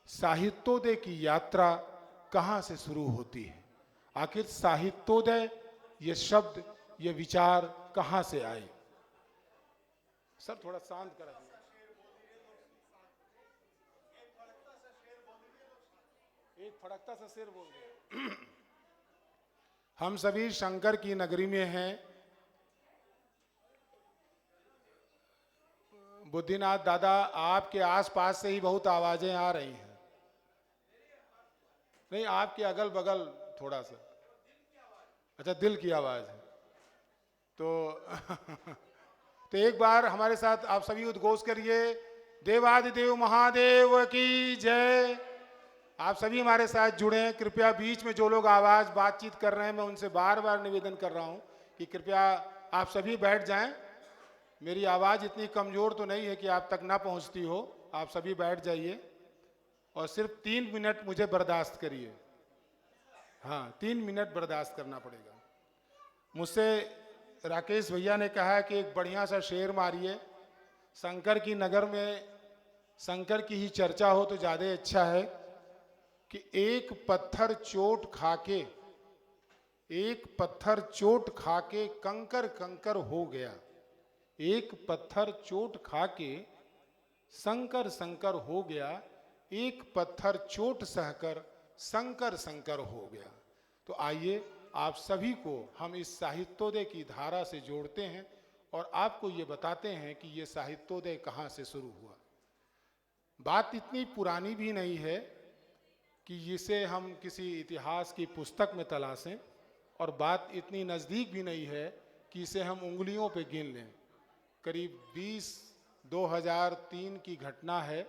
K: साहित्योदय की यात्रा कहाँ से शुरू होती है, आखिर साहित्योदय ये शब्द ये विचार कहाँ से आए। सर थोड़ा शांत करा, एक फड़कता सा शेर बोल दे। हम सभी शंकर की नगरी में हैं। बुद्धिनाथ दादा, आपके आसपास से ही बहुत आवाजें आ रही हैं। नहीं, आपके अगल बगल थोड़ा सा, अच्छा दिल की आवाज है तो एक बार हमारे साथ आप सभी उद्घोष करिए, देवादिदेव महादेव की जय। आप सभी हमारे साथ जुड़ें। कृपया बीच में जो लोग आवाज बातचीत कर रहे हैं, मैं उनसे बार बार निवेदन कर रहा हूं कि कृपया आप सभी बैठ जाएं। मेरी आवाज इतनी कमजोर तो नहीं है कि आप तक ना पहुंचती हो। आप सभी बैठ जाइए और सिर्फ 3 मिनट मुझे बर्दाश्त करिए। हाँ, 3 मिनट बर्दाश्त करना पड़ेगा। मुझसे राकेश भैया ने कहा कि एक बढ़िया सा शेर मारिए, शंकर की नगर में शंकर की ही चर्चा हो तो ज़्यादा अच्छा है कि एक पत्थर चोट खाके कंकर कंकर हो गया। एक पत्थर चोट खाके संकर संकर हो गया, एक पत्थर चोट सहकर संकर संकर हो गया। तो आइए आप सभी को हम इस साहित्योदय की धारा से जोड़ते हैं और आपको ये बताते हैं कि ये साहित्योदय कहाँ से शुरू हुआ। बात इतनी पुरानी भी नहीं है कि इसे हम किसी इतिहास की पुस्तक में तलाशें, और बात इतनी नज़दीक भी नहीं है कि इसे हम उंगलियों पे गिन लें। करीब 2003 की घटना है।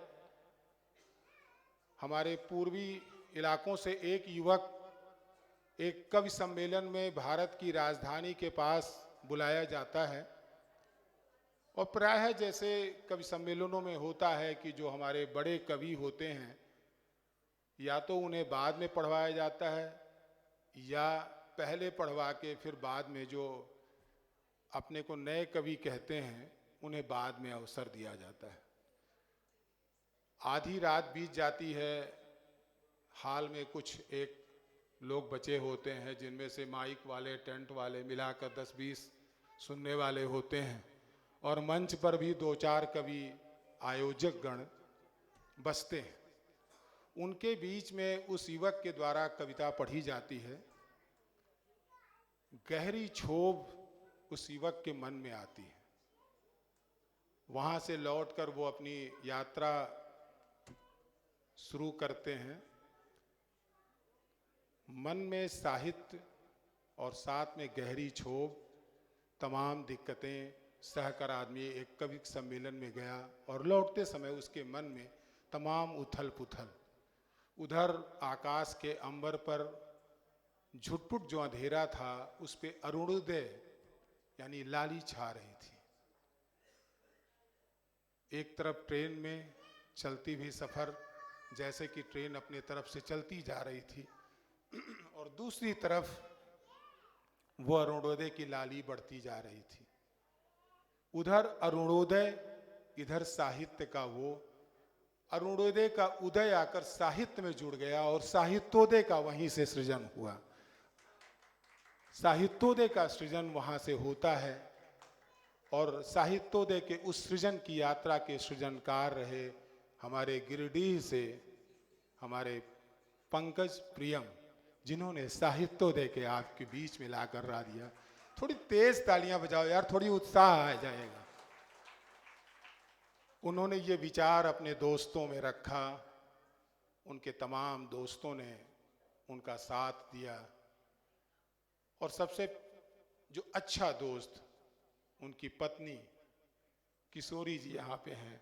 K: हमारे पूर्वी इलाकों से एक युवक एक कवि सम्मेलन में भारत की राजधानी के पास बुलाया जाता है, और प्रायः जैसे कवि सम्मेलनों में होता है कि जो हमारे बड़े कवि होते हैं, या तो उन्हें बाद में पढ़वाया जाता है या पहले पढ़वा के फिर बाद में जो अपने को नए कवि कहते हैं उन्हें बाद में अवसर दिया जाता है। आधी रात बीत जाती है, हाल में कुछ एक लोग बचे होते हैं जिनमें से माइक वाले, टेंट वाले मिलाकर 10-20 सुनने वाले होते हैं, और मंच पर भी 2-4 कवि आयोजक गण बसते हैं। उनके बीच में उस युवक के द्वारा कविता पढ़ी जाती है। गहरी क्षोभ उस युवक के मन में आती है। वहां से लौटकर वो अपनी यात्रा शुरू करते हैं। मन में साहित्य और साथ में गहरी क्षोभ, तमाम दिक्कतें सहकर आदमी एक कवि सम्मेलन में गया, और लौटते समय उसके मन में तमाम उथल पुथल। उधर आकाश के अंबर पर झुटपुट जो अंधेरा था, उस पे अरुणोदय यानी लाली छा रही थी। एक तरफ ट्रेन में चलती भी सफर, जैसे कि ट्रेन अपने तरफ से चलती जा रही थी, और दूसरी तरफ वो अरुणोदय की लाली बढ़ती जा रही थी। उधर अरुणोदय, इधर साहित्य का वो। अरुणोदय का उदय आकर साहित्य में जुड़ गया और साहित्योदय का वहीं से सृजन हुआ। साहित्योदय का सृजन वहां से होता है और साहित्योदय के उस सृजन की यात्रा के सृजनकार रहे हमारे गिरिडीह से हमारे पंकज प्रियम, जिन्होंने साहित्योदय के आपके बीच में लाकर ला दिया। थोड़ी तेज तालियां बजाओ यार, थोड़ी उत्साह आ जाएगा। उन्होंने ये विचार अपने दोस्तों में रखा, उनके तमाम दोस्तों ने उनका साथ दिया और सबसे जो अच्छा दोस्त उनकी पत्नी किशोरी जी यहाँ पे हैं,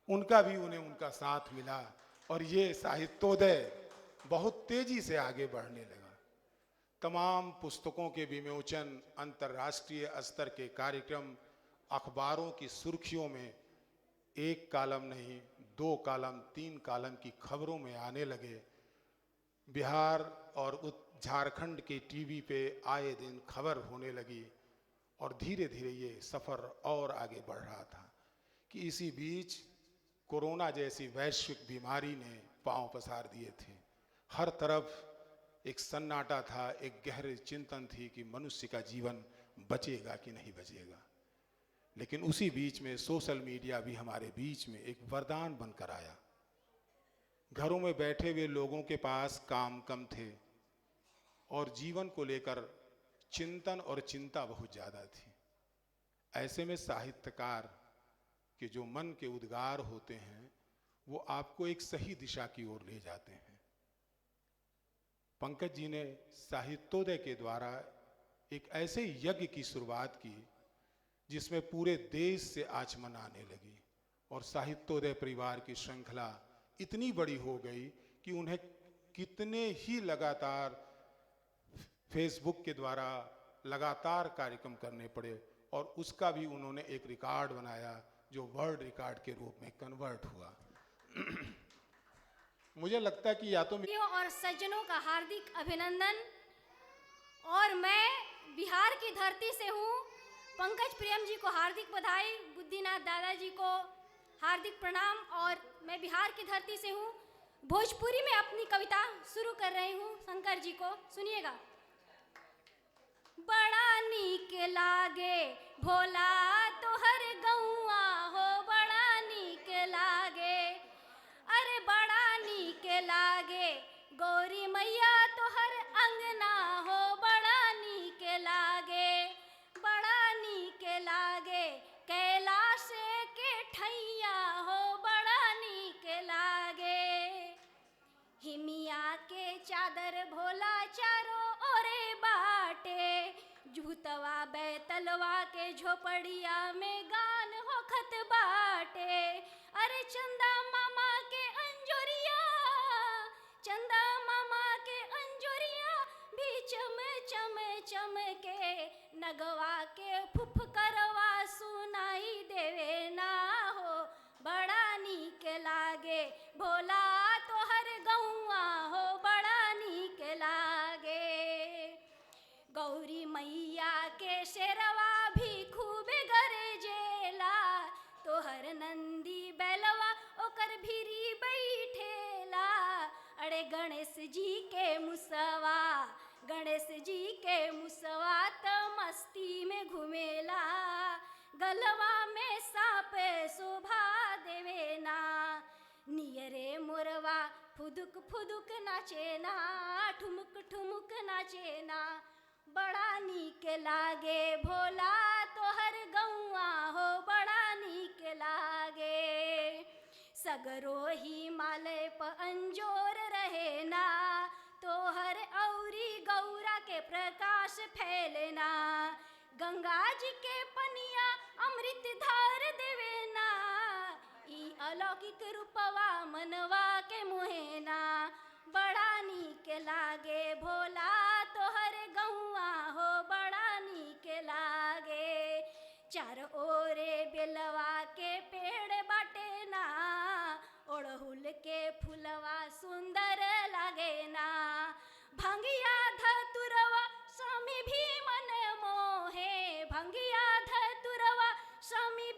K: उनका भी उनका साथ मिला और ये साहित्योदय बहुत तेजी से आगे बढ़ने लगा। तमाम पुस्तकों के विमोचन, अंतर्राष्ट्रीय स्तर के कार्यक्रम, अखबारों की सुर्खियों में 1 कॉलम नहीं 2 कॉलम 3 कॉलम की खबरों में आने लगे। बिहार और झारखंड के टीवी पे आए दिन खबर होने लगी और धीरे धीरे ये सफ़र और आगे बढ़ रहा था कि इसी बीच कोरोना जैसी वैश्विक बीमारी ने पांव पसार दिए थे। हर तरफ एक सन्नाटा था, एक गहरी चिंतन थी कि मनुष्य का जीवन बचेगा कि नहीं बचेगा। लेकिन उसी बीच में सोशल मीडिया भी हमारे बीच में एक वरदान बनकर आया। घरों में बैठे हुए लोगों के पास काम कम थे और जीवन को लेकर चिंतन और चिंता बहुत ज़्यादा थी। ऐसे में साहित्यकार के जो मन के उद्गार होते हैं वो आपको एक सही दिशा की ओर ले जाते हैं। पंकज जी ने साहित्योदय के द्वारा एक ऐसे यज्ञ की शुरुआत की जिसमें पूरे देश से आचमन आने लगी और साहित्योदय परिवार की श्रृंखला इतनी बड़ी हो गई कि उन्हें कितने ही लगातार फेसबुक के द्वारा लगातार कार्यक्रम करने पड़े और उसका भी उन्होंने एक रिकॉर्ड बनाया जो वर्ल्ड रिकॉर्ड के रूप में कन्वर्ट हुआ। मुझे लगता है कि या तो
L: और सज्जनों का हार्दिक अभिनंदन। और मैं बिहार की धरती से हूँ। पंकज प्रियम जी को हार्दिक बधाई, बुद्धिनाथ दादाजी को हार्दिक प्रणाम। और मैं बिहार की धरती से हूँ। भोजपुरी में अपनी कविता शुरू कर रही हूँ। शंकर जी को सुनिएगा। बड़ा नीक लागे भोला तोहर गौआ हो, बड़ा नीक लागे, अरे बड़ा नीक लागे गौरी मैया तोहर अंगना हो, बड़ा नीक लागे, बड़ा नीक लागे कैलाश के ठैया हो, बड़ा नीक लागे। हिमिया के चादर भोला चारों ओरे बाटे, जूतवा बैतलवा के झोपड़िया में गान होखत बाटे। अरे चंदा मामा के अंजोरिया, चंदा मामा के अंजोरिया भी चम चम चम के, नगवा के फुफकरवा सुनाई देवे ना हो, बड़ा नीक लागे भोला तोहर गौआ हो, बड़ा नीक लागे। गौरी मैया के शेरवा भी खूब गरजेला, तोहर नंदी बैलवा ओकर भीरी बैठेला। अरे गणेश जी के मुसवा, गणेश जी के मुसवा त मस्ती में घुमेला, गलवा में सांप शोभा देवे ना। नियरे मोरवा फुदुक फुदुक नाचेना, ठुमुक ठुमुक नाचेना, बड़ा नीक लागे भोला तोहर गौआ हो, बड़ा नीक लागे। सगरो हिमालय प अंजोर रहे ना, तोहर औरी गौरा के प्रकाश फैलेना। गंगा जी के पनिया अमृत धार देवे ना, ई अलौकिक रूपवा मनवा के मोहेना, बड़ा नीक लागे भोला तोहर गौआ हो, बड़ा नीक लागे। चार ओरे बेलवा के पेड़ बाटे ना, ओड़हुल के फूलवा सुंदर लागे ना। भंगिया धतुरवा स्वामी भी मन मोहे, भंगिया धतुरवा स्वामी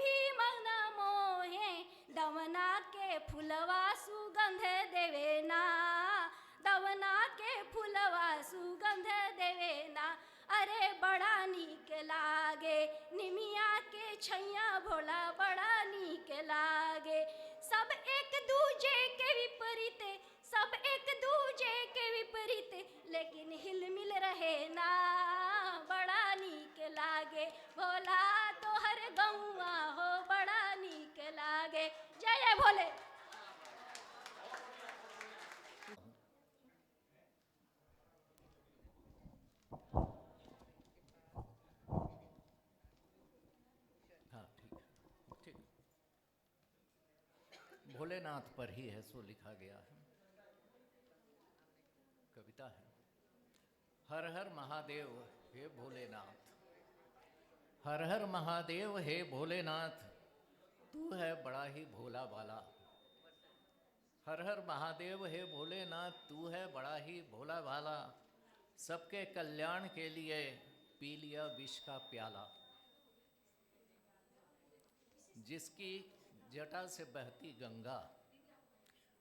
L: छैया भोला बड़ा नीक लागे। सब एक दूजे के विपरीत, सब एक दूजे के विपरीत, लेकिन हिल मिल रहे ना, बड़ा नीक लागे। भोला तो हर गौआ हो बड़ा नीक लागे। जय जय भोले।
M: हाँ ठीक है, ठीक। भोलेनाथ पर ही है सो लिखा गया है, कविता है। हर हर महादेव हे भोलेनाथ, हर हर महादेव हे भोलेनाथ, तू है बड़ा ही भोला भाला। हर हर महादेव हे भोलेनाथ, तू है बड़ा ही भोला भाला। सबके कल्याण के लिए पी लिया विष का प्याला। जिसकी जटा से बहती गंगा,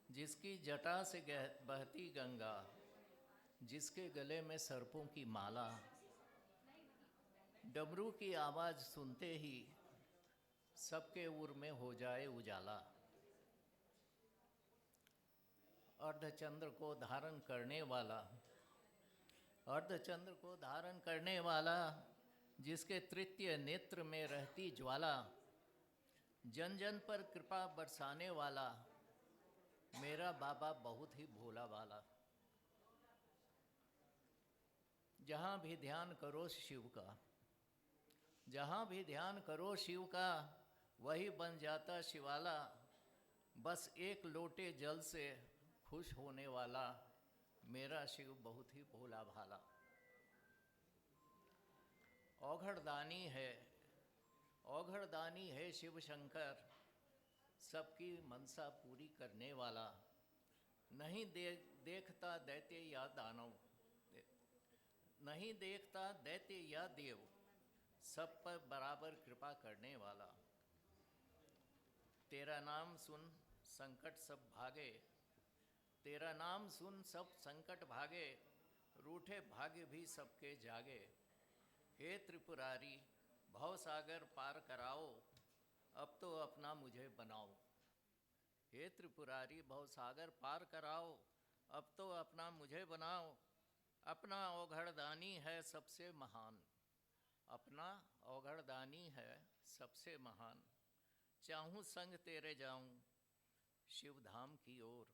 M: जिसकी जटा से बहती गंगा, जिसके गले में सर्पों की माला, डमरू की आवाज़ सुनते ही सबके उर में हो जाए उजाला। अर्धचंद्र को धारण करने वाला, अर्धचंद्र को धारण करने वाला, जिसके तृतीय नेत्र में रहती ज्वाला, जन जन पर कृपा बरसाने वाला, मेरा बाबा बहुत ही भोला वाला। जहाँ भी ध्यान करो शिव का, जहाँ भी ध्यान करो शिव का, वही बन जाता शिवाला। बस एक लोटे जल से खुश होने वाला, मेरा शिव बहुत ही भोला भाला। औघड़दानी है, औघड़दानी है शिव शंकर, सबकी मनसा पूरी करने वाला। नहीं देखता दैत्य या दानव, नहीं देखता दैत्य या देव, सब पर बराबर कृपा करने वाला। तेरा नाम सुन संकट सब भागे, तेरा नाम सुन सब संकट भागे, रूठे भाग्य भी सबके जागे। हे त्रिपुरारी भव सागर पार कराओ, अब तो अपना मुझे बनाओ। हे त्रिपुरारी भव सागर पार कराओ, अब तो अपना मुझे बनाओ। अपना औघड़दानी है सबसे महान, अपना औघड़दानी है सबसे महान। चाहूँ संग तेरे जाऊँ शिव धाम की ओर,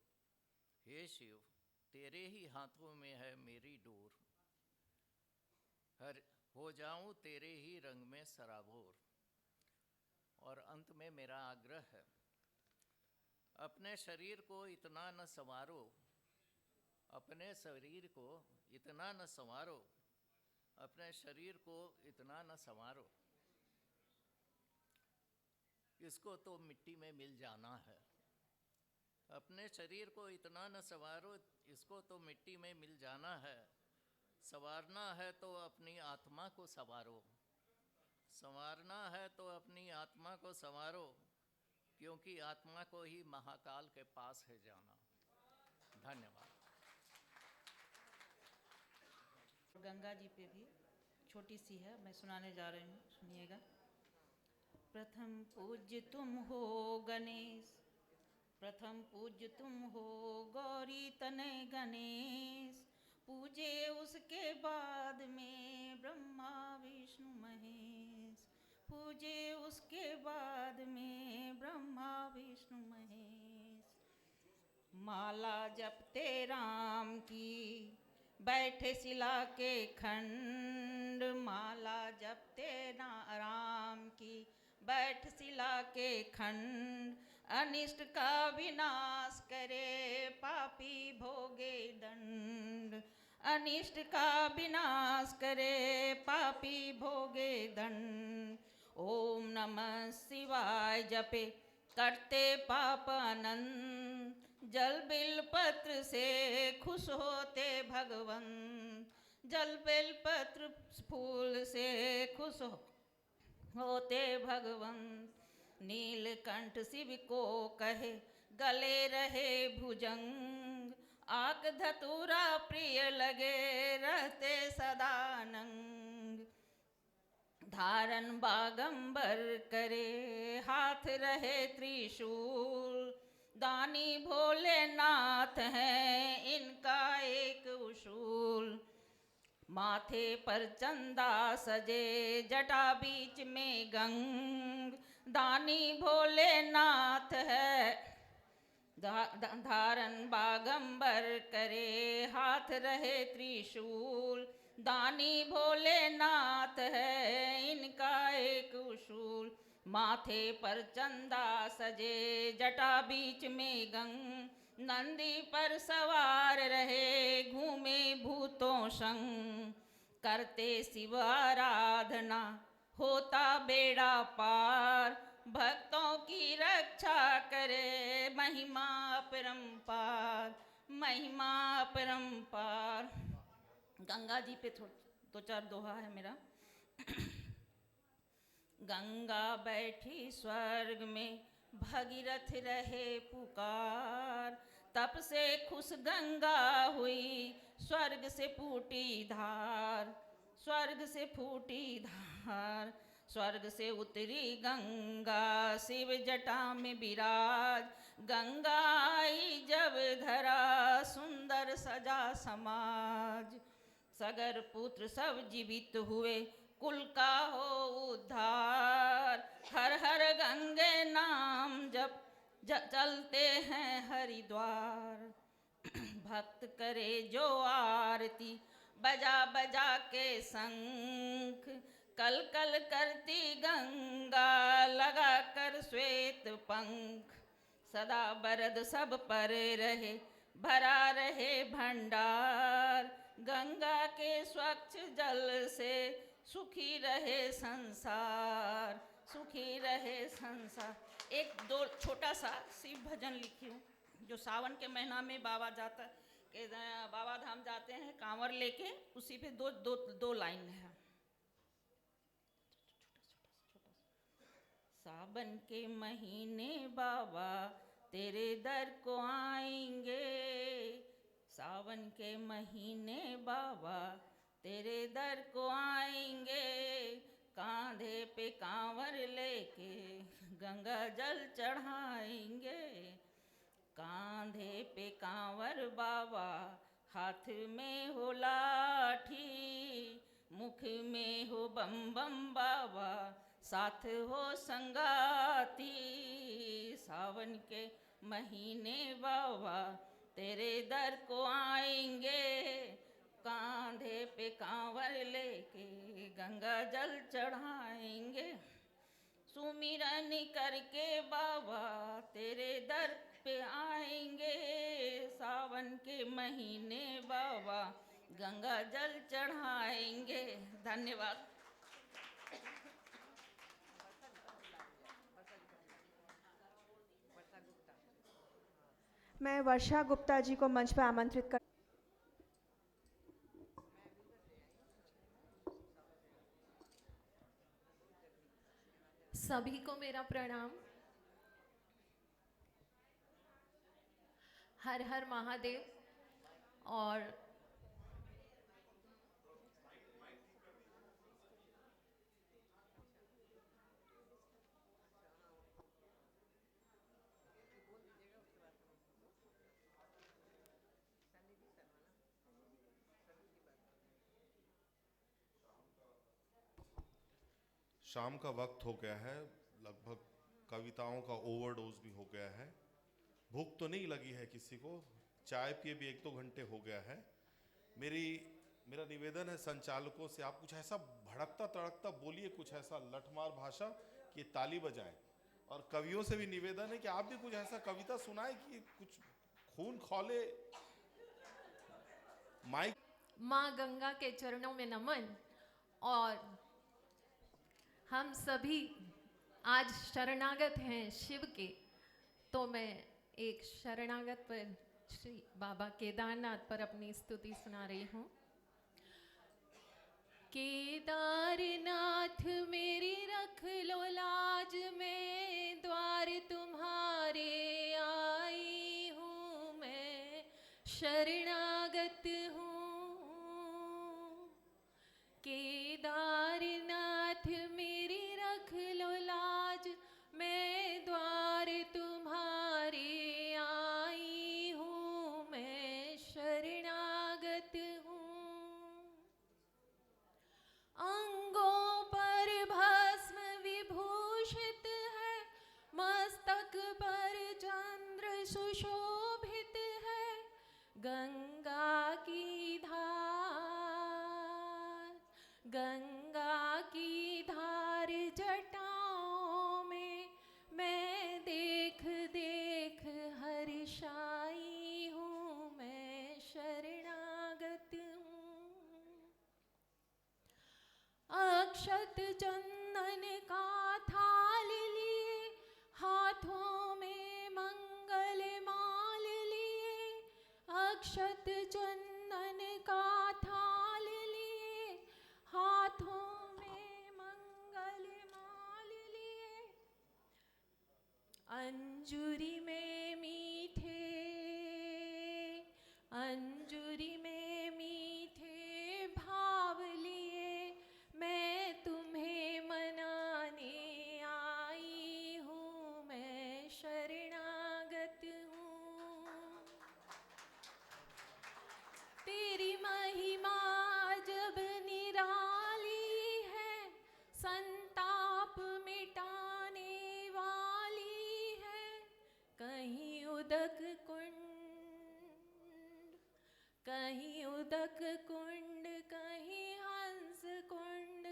M: हे शिव तेरे ही हाथों में है मेरी डोर। हर हो जाऊं तेरे ही रंग में सराबोर। और अंत में मेरा आग्रह है, अपने शरीर को इतना न संवारो, अपने शरीर को इतना न संवारो, अपने शरीर को इतना न संवारो, इसको तो मिट्टी में मिल जाना है। अपने शरीर को इतना न संवारो, इसको तो मिट्टी में मिल जाना है। संवारना है तो अपनी आत्मा को संवारो, संवारना है तो अपनी आत्मा को संवारो, क्योंकि आत्मा को ही महाकाल के पास है जाना। धन्यवाद।
G: गंगा जी पे भी छोटी सी है, मैं सुनाने जा रही हूँ, सुनिएगा। प्रथम पूज्य तुम हो गणेश, प्रथम पूज्य तुम हो गौरी तनय गणेश। पूजे उसके बाद में ब्रह्मा विष्णु महेश, पूजे उसके बाद में ब्रह्मा विष्णु महेश। माला जपते राम की बैठे शिला के खंड, माला जपते राम की बैठ शिला के खंड। अनिष्ट का विनाश करे पापी भोगे दंड, अनिष्ट का विनाश करे पापी भोगे दंड। ओम नमः शिवाय जपे करते पाप अनंत, जल बिल पत्र से खुश होते भगवन, जल बिल पत्र फूल से खुश होते भगवन। नीलकंठ शिव को कहे गले रहे भुजंग, आक धतूरा प्रिय लगे रहते सदा नंग। धारण बागंबर करे, हाथ रहे त्रिशूल। दानी भोलेनाथ हैं, इनका एक उसूल। माथे पर चंदा सजे, जटा बीच में गंग। दानी भोलेनाथ है, धारण बागंबर करे, हाथ रहे त्रिशूल। दानी भोलेनाथ है, इनका एक उसूल। माथे पर चंदा सजे, जटा बीच में गंग। नंदी पर सवार रहे, घूमे भूतों संग। करते शिव आराधना, होता बेड़ा पार। भक्तों की रक्षा करे, महिमा अपरंपार, महिमा अपरंपार। गंगा जी पे दो चार दोहा है मेरा। गंगा बैठी स्वर्ग में, भगीरथ रहे पुकार। तप से खुश गंगा हुई, स्वर्ग से फूटी धार। स्वर्ग से फूटी धार, स्वर्ग से उतरी गंगा, शिव जटा में विराज। गंगा आई जब धरा, सुंदर सजा समाज। सगर पुत्र सब जीवित हुए, कुल का हो उद्धार। हर हर गंगे नाम जप चलते हैं हरिद्वार। भक्त करे जो आरती, बजा बजा के शंख। कल कल करती गंगा, लगा कर श्वेत पंख। सदा बरद सब पर रहे, भरा रहे भंडार। गंगा के स्वच्छ जल से सुखी रहे संसार, सुखी रहे संसार। एक दो छोटा सा शिव भजन लिखी हूँ, जो सावन के महीना में बाबा जाता के बाबा धाम जाते हैं कांवर लेके, उसी पे दो लाइन है। सावन के महीने बाबा तेरे दर को आएंगे। सावन के महीने बाबा तेरे दर को आएंगे। कांधे पे कांवर लेके गंगा जल चढ़ाएंगे। कांधे पे कांवर बाबा, हाथ में हो लाठी। मुख में हो बम बम बाबा, साथ हो संगाती। सावन के महीने बाबा तेरे दर को आएंगे। कांधे पे कांवर लेके गंगा जल चढ़ाएंगे। सुमिरन करके बाबा तेरे दर पे आएंगे। सावन के महीने बाबा गंगा जल चढ़ाएंगे। धन्यवाद।
E: मैं वर्षा गुप्ता जी को मंच पर आमंत्रित कर।
N: सभी को मेरा प्रणाम। हर हर महादेव। और
O: शाम का वक्त हो गया है, लगभग कविताओं का ओवरडोज भी हो गया है। भूख तो नहीं लगी है किसी को, चाय पिए भी 1-2 घंटे हो गया है। मेरा निवेदन है संचालकों से, आप कुछ ऐसा भड़कता तड़कता बोलिए, कुछ ऐसा लठमार भाषा कि ताली बजाएं। और कवियों से भी निवेदन है कि आप भी कुछ ऐसा कविता सुनाएं कि कुछ खून खौले। माइक।
N: माँ गंगा के चरणों में नमन। और हम सभी आज शरणागत हैं शिव के, तो मैं एक शरणागत पर श्री बाबा केदारनाथ पर अपनी स्तुति सुना रही हूँ। केदारनाथ मेरी रख लो लाज में, द्वार तुम्हारे आई हूँ मैं, शरणागत हूँ। केदारनाथ सुशोभित है गंगा की धार, गंगा की धार जटाओं में मैं देख देख हर्षाई हूँ, मैं शरणागत हूँ। अक्षत चंदन का थाल लिए, हाथों में मंगल माल लिए, अक्षत चंदन का थाल लिए, हाथों में मंगल माल लिए, अंजुरी में मीठे, अंजुरी में मीठे भाव लिए मैं तुम्हें मनाने आई हूँ, मैं शरणागत हूँ। तेरी महिमा जब निराली है, संताप मिटाने वाली है, कहीं उदक कुंड, कहीं उदक कुंड, कहीं हंस कुंड,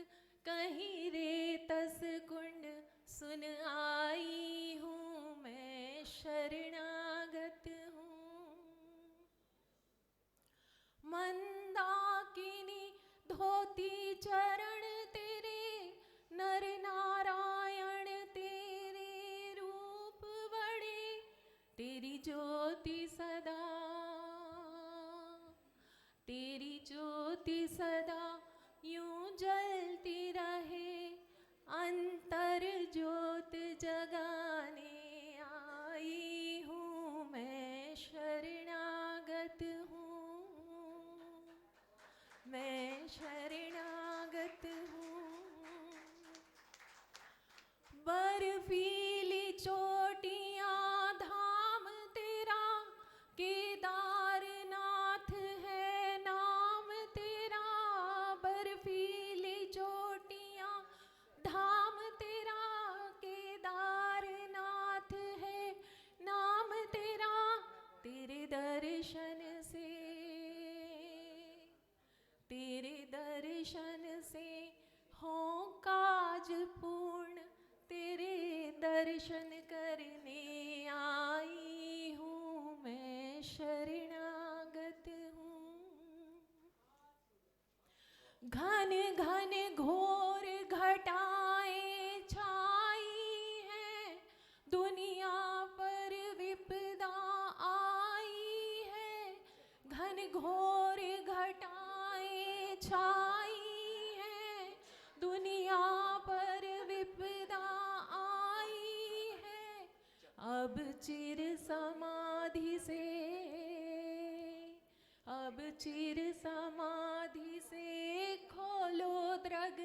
N: कहीं रेतस कुंड, सुन आई हूँ, मैं शरणागत हूँ। मंदाकिनी धोती चरण तेरे, नर नारायण तेरे रूप बड़े, तेरी ज्योति सदा, तेरी ज्योति सदा यूं जलती रहे, अंतर ज्योत जगाने आई हूँ, मैं शरणागत हूँ, मैं शरणागत हूँ। बर्फीली चोटियाँ धाम तेरा, केदारनाथ है नाम तेरा, बर्फीली चोटियाँ धाम तेरा, केदारनाथ है नाम तेरा, तेरे दर्शन से, तेरे दर्शन से हो काज पूर्ण, तेरे दर्शन करने आई हूँ, मैं शरणागत हूँ। घन घन घोर घटाएं छाई हैं, दुनिया पर विपदा आई है, घन घोर घटाएं छाई हैं, दुनिया पर विपदा आई है, अब चिर समाधि से, अब चिर समाधि से खोलो द्रग,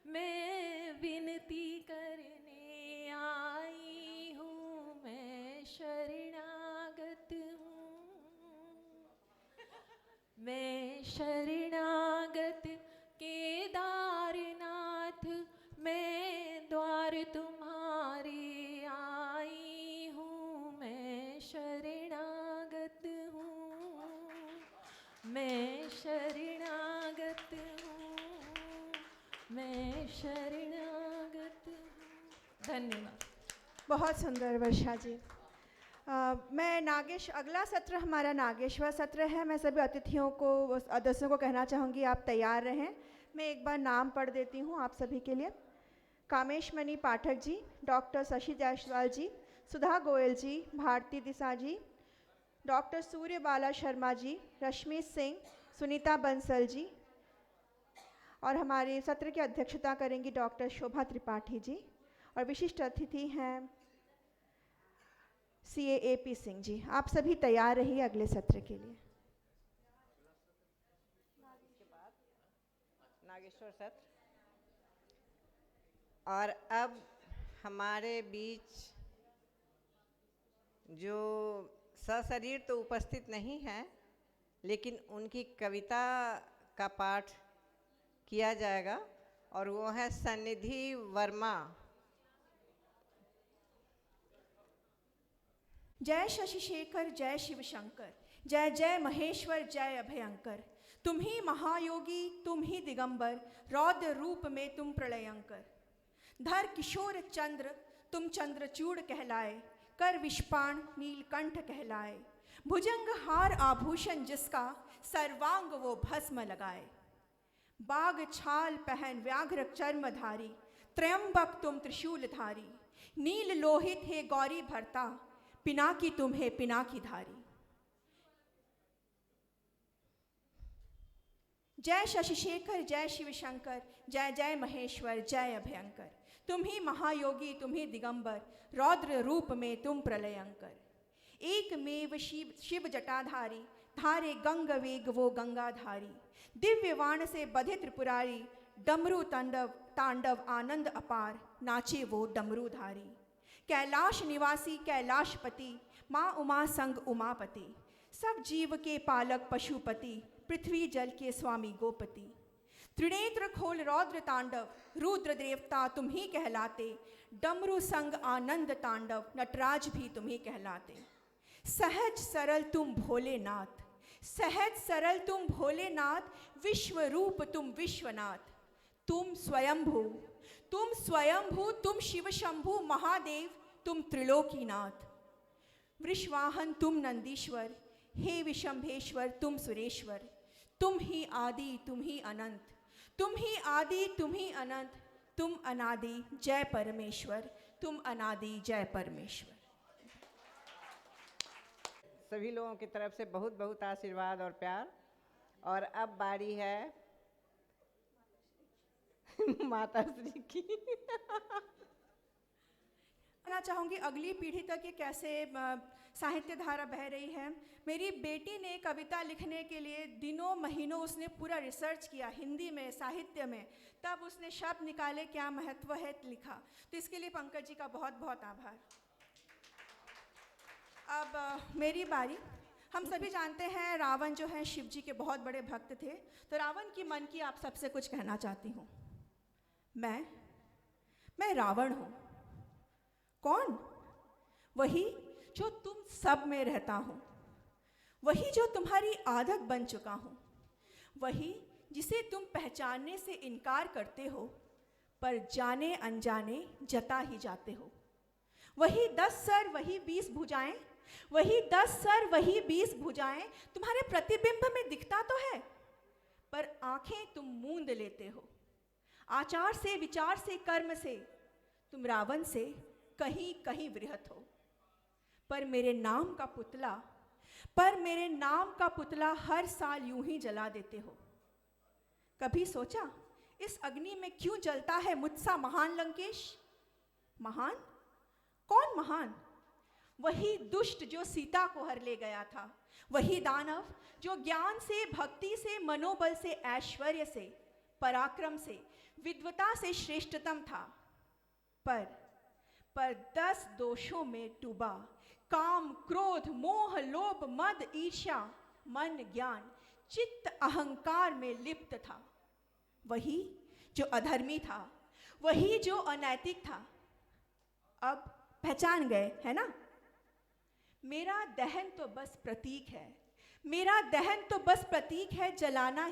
N: मैं विनती करने आई हूँ, मैं शरणागत हूँ, मैं शरणागत केदारनाथ, मैं द्वार तुम्हारे आई हूँ, मैं शरणागत हूँ, मैं शरणागत हूँ, मैं शरणागत हूँ। धन्यवाद।
E: बहुत सुंदर वर्षा जी। मैं नागेश, अगला सत्र हमारा नागेश्वर सत्र है। मैं सभी अतिथियों को, सदस्यों को कहना चाहूँगी आप तैयार रहें। मैं एक बार नाम पढ़ देती हूँ आप सभी के लिए। कामेश मणि पाठक जी, डॉक्टर शशि जायसवाल जी, सुधा गोयल जी, भारती दिशा जी, डॉक्टर सूर्य बाला शर्मा जी, रश्मि सिंह, सुनीता बंसल जी, और हमारे सत्र की अध्यक्षता करेंगी डॉक्टर शोभा त्रिपाठी जी, और विशिष्ट अतिथि हैं CAAP सिंह जी। आप सभी तैयार रहिए अगले सत्र के लिए।
P: नागेश्वर सत्र। और अब हमारे बीच जो सशरीर तो उपस्थित नहीं है, लेकिन उनकी कविता का पाठ किया जाएगा, और वो है सन्निधि वर्मा।
E: जय शशि शेखर, जय शिव शंकर, जय जय महेश्वर, जय अभयंकर। तुम ही महायोगी, तुम ही दिगंबर, रौद्र रूप में तुम प्रलयंकर। धर किशोर चंद्र, तुम चंद्रचूड़ कहलाए, कर विष्पाण नीलकंठ कहलाए। भुजंग हार आभूषण जिसका, सर्वांग वो भस्म लगाए। बाग छाल पहन व्याघ्र चर्मधारी, त्रयंबक तुम त्रिशूलधारी। नील लोहित है गौरी भरता, पिनाकी तुम है पिनाकी धारी। जय शशि शेखर, जय शिव शंकर, जय जय महेश्वर, जय अभयंकर। तुम ही महायोगी, तुम ही दिगंबर, रौद्र रूप में तुम प्रलयंकर। एकमेव शिव जटाधारी, धारे गंग वेग वो गंगाधारी। दिव्य वाण से बधे त्रिपुरारी, डमरू तांडव आनंद अपार, नाचे वो डमरूधारी। कैलाश निवासी कैलाशपति, माँ उमा संग उमापति। सब जीव के पालक पशुपति, पृथ्वी जल के स्वामी गोपति। त्रिनेत्र खोल रौद्र तांडव, रुद्र देवता तुम ही कहलाते। डमरू संग आनंद तांडव, नटराज भी तुम ही कहलाते। सहज सरल तुम भोलेनाथ, सहज सरल तुम भोलेनाथ, विश्व रूप तुम विश्वनाथ। तुम स्वयंभू, तुम स्वयंभू, तुम शिव शंभु महादेव, तुम त्रिलोकीनाथ। वृषवाहन तुम नंदीश्वर, हे विशंभेश्वर तुम सुरेश्वर। तुम ही आदि तुम ही अनंत, तुम ही आदि तुम ही अनंत। तुम अनादि जय परमेश्वर, तुम अनादि जय परमेश्वर।
P: सभी लोगों की तरफ से बहुत बहुत आशीर्वाद और प्यार। और अब बारी है माता श्री की।
E: कहना चाहूँगी अगली पीढ़ी तक ये कैसे साहित्य धारा बह रही है। मेरी बेटी ने कविता लिखने के लिए दिनों महीनों उसने पूरा रिसर्च किया हिंदी में, साहित्य में, तब उसने शब्द निकाले, क्या महत्व है, लिखा। तो इसके लिए पंकज जी का बहुत बहुत आभार। अब मेरी बारी। हम सभी जानते हैं रावण जो है शिव जी के बहुत बड़े भक्त थे। तो रावण की मन की आप सबसे कुछ कहना चाहती हूँ। मैं रावण हूँ। कौन? वही जो तुम सब में रहता हूँ, वही जो तुम्हारी आदत बन चुका हूँ, वही जिसे तुम पहचानने से इनकार करते हो पर जाने अनजाने जता ही जाते हो। वही 10 सर वही 20 भुजाएं, वही 10 सर वही 20 भुजाएं तुम्हारे प्रतिबिंब में दिखता तो है, पर आंखें तुम मूंद लेते हो। आचार से, विचार से, कर्म से तुम रावण से कहीं कहीं वृहत हो। पर मेरे नाम का पुतला हर साल यूं ही जला देते हो। कभी सोचा इस अग्नि में क्यों जलता है मुझसा महान लंकेश? महान? कौन महान? वही दुष्ट जो सीता को हर ले गया था, वही दानव जो ज्ञान से, भक्ति से, मनोबल से, ऐश्वर्य से, पराक्रम से, विद्वता से श्रेष्ठतम था। पर 10 दोषों में डूबा, काम, क्रोध, मोह, लोभ, मद, ईर्ष्या, मन, ज्ञान, चित्त, अहंकार में लिप्त था। वही जो अधर्मी था, वही जो अनैतिक था। अब पहचान गए, है ना? मेरा दहन तो बस प्रतीक है, मेरा दहन तो बस प्रतीक है। जलाना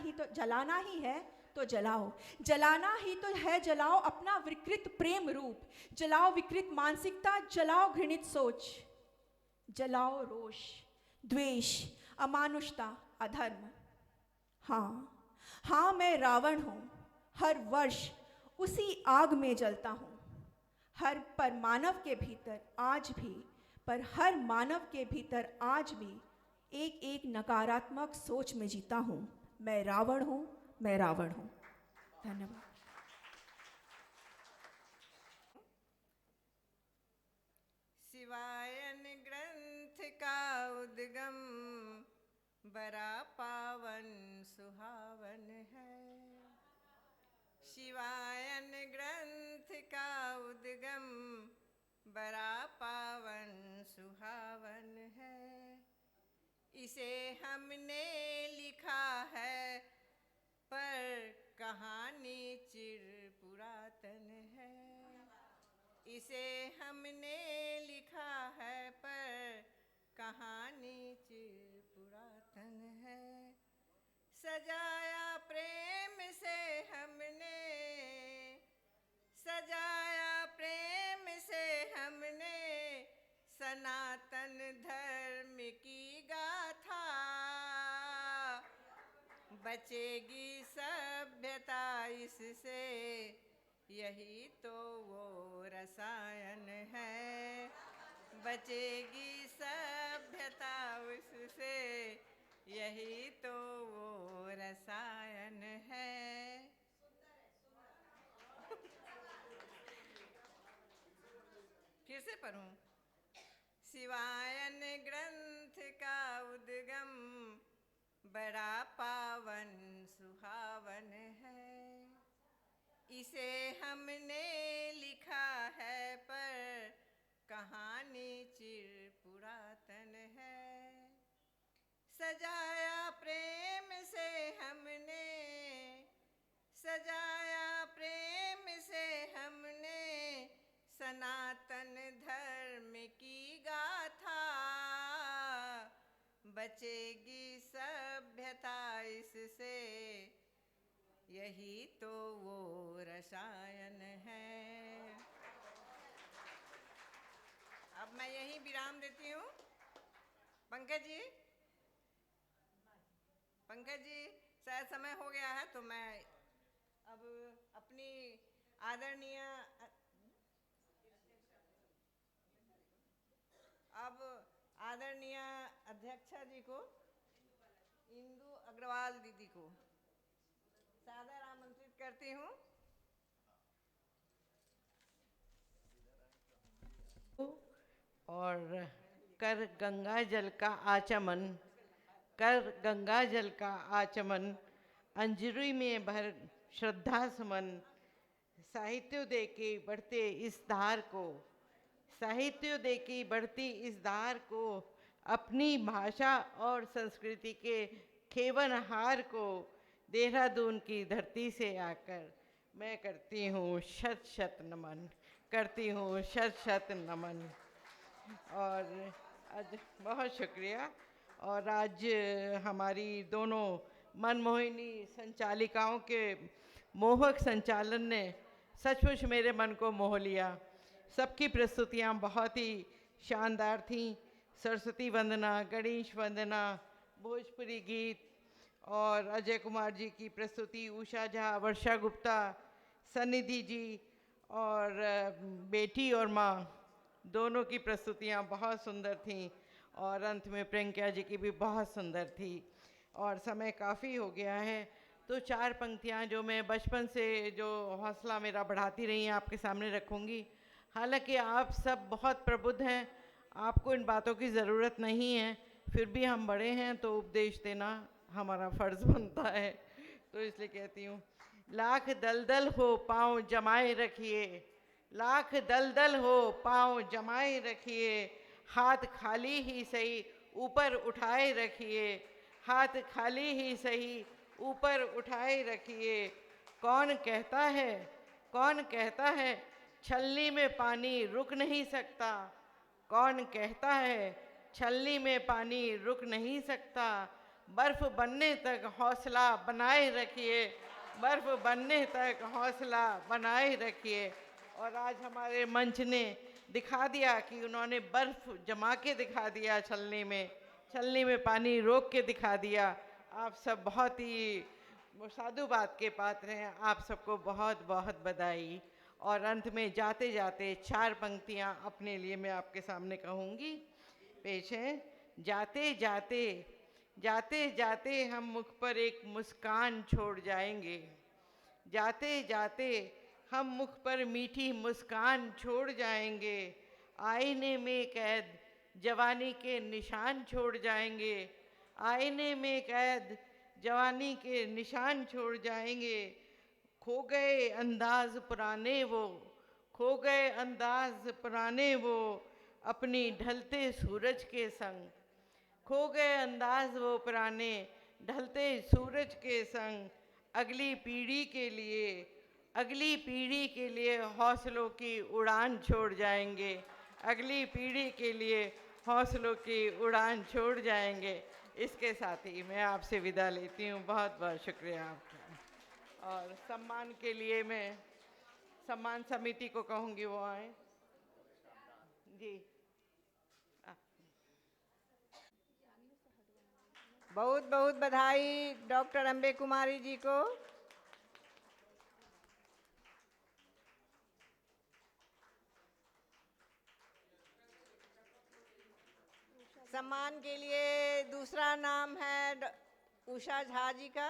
E: ही है तो जलाओ, जलाना ही तो है जलाओ अपना विकृत प्रेम रूप, जलाओ विकृत मानसिकता, जलाओ घृणित सोच, जलाओ रोष, द्वेष, अमानुषता, अधर्म। हाँ मैं रावण हूँ, हर वर्ष उसी आग में जलता हूँ। हर मानव के भीतर आज भी एक नकारात्मक सोच में जीता हूँ। मैं रावण हूँ, मैं रावण हूँ। धन्यवाद।
P: शिवायन ग्रंथ का उद्गम बड़ा पावन सुहावन है। शिवायन ग्रंथ का उद्गम बड़ा पावन सुहावन है। इसे हमने लिखा है पर कहानी चिर पुरातन है। इसे हमने लिखा है पर कहानी चिर पुरातन है। सजाया प्रेम से हमने, सजाया प्रेम से हमने सनातन धर्म की गाथा। बचेगी सभ्यता इससे, यही तो वो रसायन है। बचेगी सभ्यता उससे, यही तो वो रसायन है। फिर से पढ़ूं। शिवायन ग्रंथ का उद्गम बड़ा पावन सुहावन है। इसे हमने लिखा है पर कहानी चिर पुरातन है। सजाया प्रेम से हमने, सजाया प्रेम से हमने सनातन धर्म की गाथा। बचेगी सभ्यता इससे, यही तो वो रसायन है। अब मैं यहीं विराम देती हूँ। पंकज जी, पंकज जी शायद समय हो गया है, तो मैं अब अपनी आदरणीय अध्यक्षा जी को, इंदु अग्रवाल दीदी को सादर आमंत्रित करती हूँ।
Q: और कर गंगा जल का आचमन, कर गंगा जल का आचमन, अंजलि में भर श्रद्धा सुमन। साहित्योदय के बढ़ते इस धार को, साहित्योदय की बढ़ती इस धार को, अपनी भाषा और संस्कृति के खेवनहार को देहरादून की धरती से आकर मैं करती हूँ शत शत नमन, करती हूँ शत शत नमन। और आज बहुत शुक्रिया। और आज हमारी दोनों मनमोहिनी संचालिकाओं के मोहक संचालन ने सचमुच मेरे मन को मोह लिया। सबकी प्रस्तुतियाँ बहुत ही शानदार थीं। सरस्वती वंदना, गणेश वंदना, भोजपुरी गीत और अजय कुमार जी की प्रस्तुति, उषा झा, वर्षा गुप्ता, सन्निधि जी और बेटी और माँ दोनों की प्रस्तुतियाँ बहुत सुंदर थीं। और अंत में प्रियंका जी की भी बहुत सुंदर थी। और समय काफ़ी हो गया है, तो चार पंक्तियाँ जो मैं बचपन से जो हौसला मेरा बढ़ाती रही हैं आपके सामने रखूँगी। हालांकि आप सब बहुत प्रबुद्ध हैं, आपको इन बातों की ज़रूरत नहीं है, फिर भी हम बड़े हैं तो उपदेश देना हमारा फ़र्ज़ बनता है, तो इसलिए कहती हूँ। लाख दलदल हो पाँव जमाए रखिए, लाख दलदल हो पाँव जमाए रखिए, हाथ खाली ही सही ऊपर उठाए रखिए, हाथ खाली ही सही ऊपर उठाए रखिए। कौन कहता है, कौन कहता है छलनी में पानी रुक नहीं सकता, कौन कहता है छलनी में पानी रुक नहीं सकता। बर्फ़ बनने तक हौसला बनाए रखिए, बर्फ़ बनने तक हौसला बनाए रखिए। और आज हमारे मंच ने दिखा दिया कि उन्होंने बर्फ़ जमा के दिखा दिया, छलनी में पानी रोक के दिखा दिया। आप सब बहुत ही साधुवाद के पात्र हैं, आप सबको बहुत बहुत बधाई। और अंत में जाते जाते चार पंक्तियाँ अपने लिए मैं आपके सामने कहूँगी। पेश है। जाते जाते, जाते जाते हम मुख पर एक मुस्कान छोड़ जाएंगे, जाते जाते हम मुख पर मीठी मुस्कान छोड़ जाएंगे। आईने में कैद जवानी के निशान छोड़ जाएंगे, आईने में कैद जवानी के निशान छोड़ जाएंगे। खो गए अंदाज पुराने वो, खो गए अंदाज पुराने वो, अपनी ढलते सूरज के संग। खो गए अंदाज वो पुराने ढलते सूरज के संग। अगली पीढ़ी के लिए, अगली पीढ़ी के लिए हौसलों की उड़ान छोड़ जाएंगे, अगली पीढ़ी के लिए हौसलों की उड़ान छोड़ जाएंगे। इसके साथ ही मैं आपसे विदा लेती हूँ। बहुत बहुत शुक्रिया आपका। और सम्मान के लिए मैं सम्मान समिति को कहूँगी वो आए जी।
P: बहुत बहुत बधाई डॉक्टर अम्बे कुमारी जी को। सम्मान के लिए दूसरा नाम है उषा झा जी का।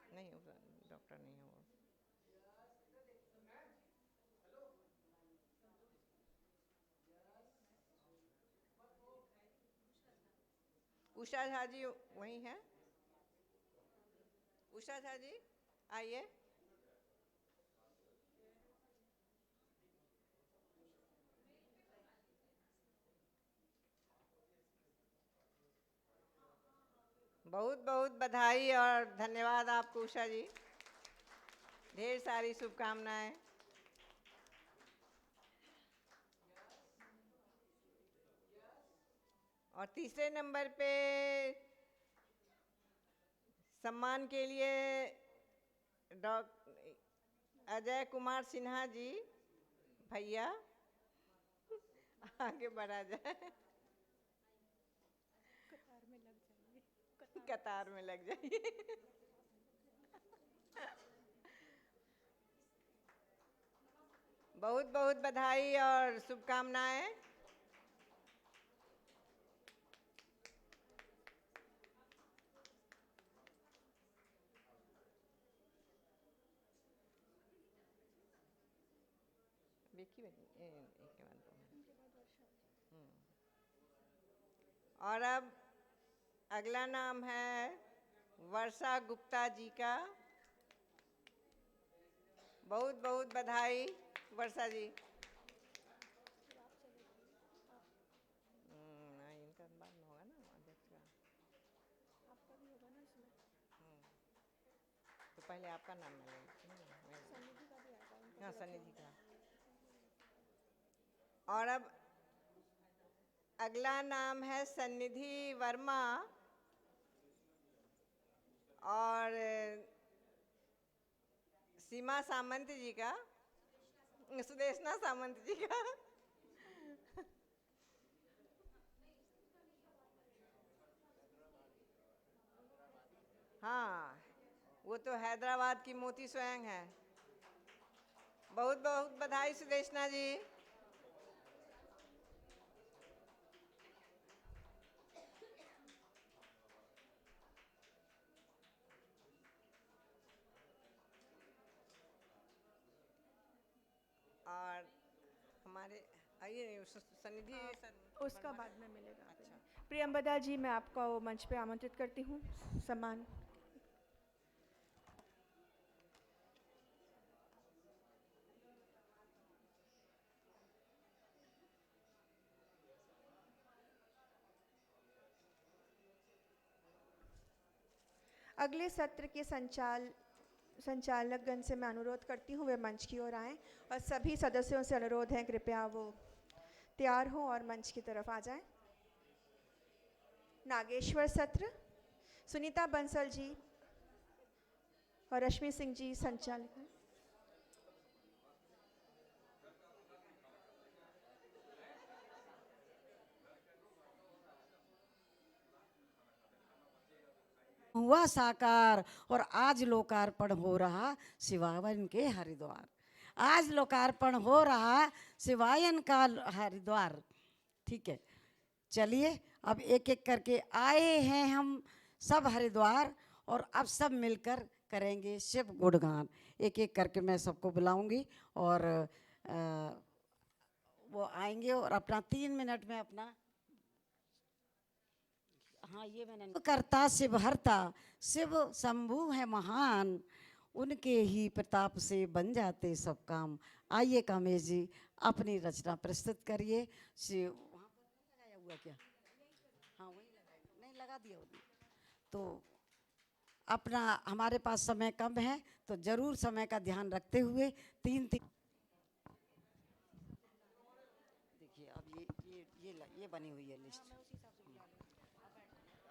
P: नहीं, डॉक्टर नहीं है वो। उषा झा जी वही है। उषा झा जी आइए। बहुत बहुत बधाई और धन्यवाद आपको उषा जी। ढेर सारी शुभकामनाएं। और तीसरे नंबर पे सम्मान के लिए डॉक्टर अजय कुमार सिन्हा जी भैया आगे बढ़ा जाए। कतार में लग जाइए। बहुत बहुत बधाई और शुभकामनाएं। और अब अगला नाम है वर्षा गुप्ता जी का। बहुत बहुत बधाई वर्षा जी। इनका बाद में होगा ना अध्यक्ष का। आपका भी होगा ना इसमें। तो पहले आपका नाम मिलेगा। हाँ, सन्निधि का। और अब अगला नाम है सन्निधि वर्मा और सीमा सामंत जी का, सुदेशना सामंत जी का। हाँ, वो तो हैदराबाद की मोती स्वयं है। बहुत बहुत बधाई सुदेशना जी। और हमारे आइए सन्निधि
E: उसका बाद में मिलेगा। अच्छा, प्रियंबदा जी मैं आपका वो मंच पे आमंत्रित करती हूँ। सम्मान। अगले सत्र के संचालकगण से मैं अनुरोध करती हूँ वे मंच की ओर आएँ और सभी सदस्यों से अनुरोध है कृपया वो तैयार हों और मंच की तरफ आ जाएं। नागेश्वर सत्र सुनीता बंसल जी और रश्मि सिंह जी संचालक हैं।
R: हुआ साकार और आज लोकार्पण हो रहा शिवायन के हरिद्वार। आज लोकार्पण हो रहा शिवायन का हरिद्वार। ठीक है, चलिए अब एक एक करके आए हैं हम सब हरिद्वार और अब सब मिलकर करेंगे शिव गुणगान। एक एक करके मैं सबको बुलाऊंगी और वो आएंगे और अपना 3 मिनट में अपना हाँ ये मैंने करता शिव हरता शिव शंभु है महान, उनके ही प्रताप से बन जाते सब काम। आइए कामेश जी अपनी रचना प्रस्तुत करिए। शिव वहाँ पर लगाया हुआ क्या? हाँ वही लगाया, नहीं लगा दिया होगा। तो अपना हमारे पास समय कम है तो जरूर समय का ध्यान रखते हुए 3 ये बनी हुई है लिस्ट।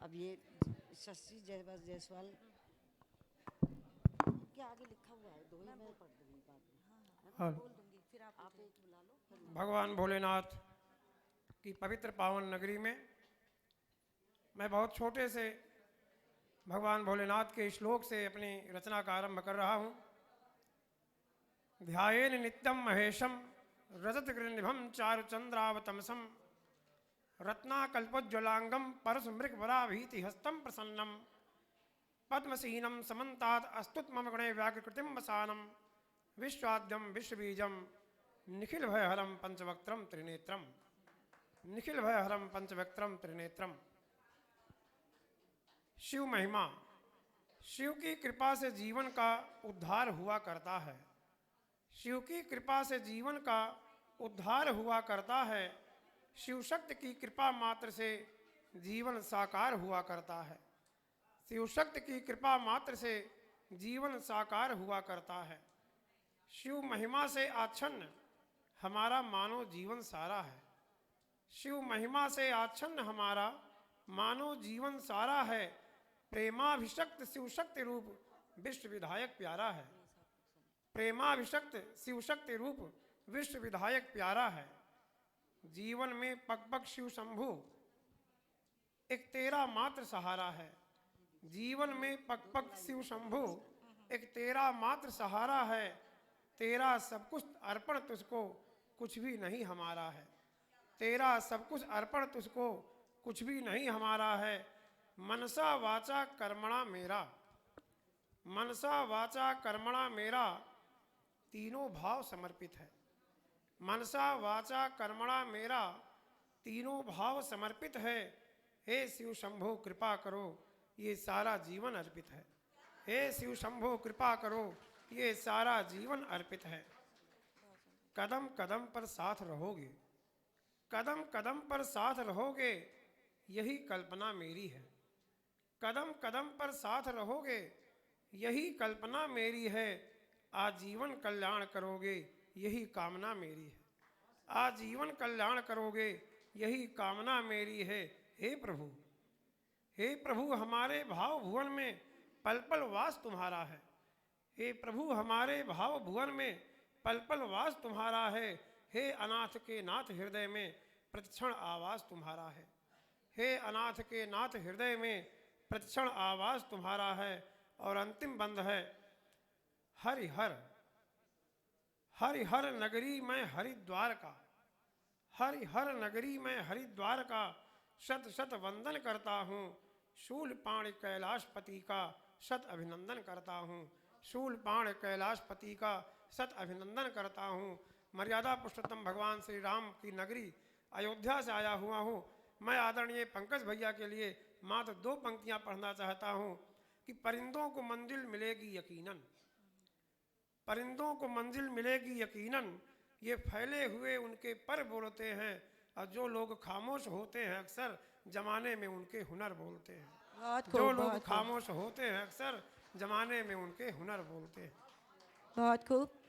R: अब ये शशि जायसवाल क्या आगे लिखा हुआ है, दो ही मैं पढ़ दूंगी बाद में।
S: हाँ।
R: बोल दूंगी, फिर आप एक बुला लो, फिर मैं-
S: भगवान भोलेनाथ की पवित्र पावन नगरी में मैं बहुत छोटे से भगवान भोलेनाथ के श्लोक से अपनी रचना का आरंभ कर रहा हूँ। ध्यायेन नित्यम महेशम रजत गृनिभम चारुचंद्रावतमसम रत्नाकल्पोज्ज्वलांगम परसमृगवराभीति हस्तम प्रसन्नम पद्मसीनम समन्तात् अस्तुत मम गणे व्याकृतिम वसानम विश्वाद्यम विश्वबीजम निखिल भयहरम पंचवक्त्रम त्रिनेत्रम निखिल भयहरम पंचवक्त्रम त्रिनेत्रम। शिव महिमा। शिव की कृपा से जीवन का उद्धार हुआ करता है। शिव की कृपा से जीवन का उद्धार हुआ करता है। शिव शक्ति की कृपा मात्र से जीवन साकार हुआ करता है। शिव शक्ति की कृपा मात्र से जीवन साकार हुआ करता है। शिव महिमा से आच्छन्न हमारा मानव जीवन सारा है। शिव महिमा से आच्छन्न हमारा मानव जीवन सारा है। प्रेमाभिषक्त शिव शक्ति रूप विश्व विधायक प्यारा है। प्रेमाभिषक्त शिव शक्ति रूप विश्व विधायक प्यारा है। जीवन में पग पग शिव शंभु एक तेरा मात्र सहारा है। जीवन में पग पग शिव शंभु एक तेरा मात्र सहारा है। तेरा सब कुछ अर्पण तुझको कुछ भी नहीं हमारा है। तेरा सब कुछ अर्पण तुझको कुछ भी नहीं हमारा है। मनसा वाचा कर्मणा मेरा मनसा वाचा कर्मणा मेरा तीनों भाव समर्पित है। मनसा वाचा कर्मणा मेरा तीनों भाव समर्पित है। हे शिव शंभो कृपा करो ये सारा जीवन अर्पित है। हे शिव शंभो कृपा करो ये सारा जीवन अर्पित है। कदम कदम पर साथ रहोगे कदम कदम पर साथ रहोगे यही कल्पना मेरी है। कदम कदम पर साथ रहोगे यही कल्पना मेरी है। आजीवन कल्याण करोगे यही कामना मेरी है। आजीवन कल्याण करोगे यही कामना मेरी है। हे प्रभु हमारे भाव भुवन में पल पल वास तुम्हारा है। हे प्रभु हमारे भाव भुवन में पल पल वास तुम्हारा है। हे अनाथ के नाथ हृदय में प्रतिक्षण आवास तुम्हारा है। हे अनाथ के नाथ हृदय में प्रतिक्षण आवास तुम्हारा है। और अंतिम बंद है हरिहर हरिहर नगरी में हरिद्वार का हरिहर नगरी में हरिद्वार का शत शत वंदन करता हूँ। शूलपाण कैलाशपति का शत अभिनंदन करता हूँ। शूलपाण कैलाशपति का शत अभिनंदन करता हूँ। मर्यादा पुरुषोत्तम भगवान श्री राम की नगरी अयोध्या से आया हुआ हूँ। मैं आदरणीय पंकज भैया के लिए मात्र 2 पंक्तियाँ पढ़ना चाहता हूँ कि परिंदों को मंजिल मिलेगी यकीनन परिंदों को मंजिल मिलेगी यकीनन। ये फैले हुए उनके पर बोलते हैं और जो लोग खामोश होते हैं अक्सर जमाने में उनके हुनर बोलते हैं। जो लोग खामोश होते हैं अक्सर जमाने में उनके हुनर बोलते हैं।
E: बहुत खूब।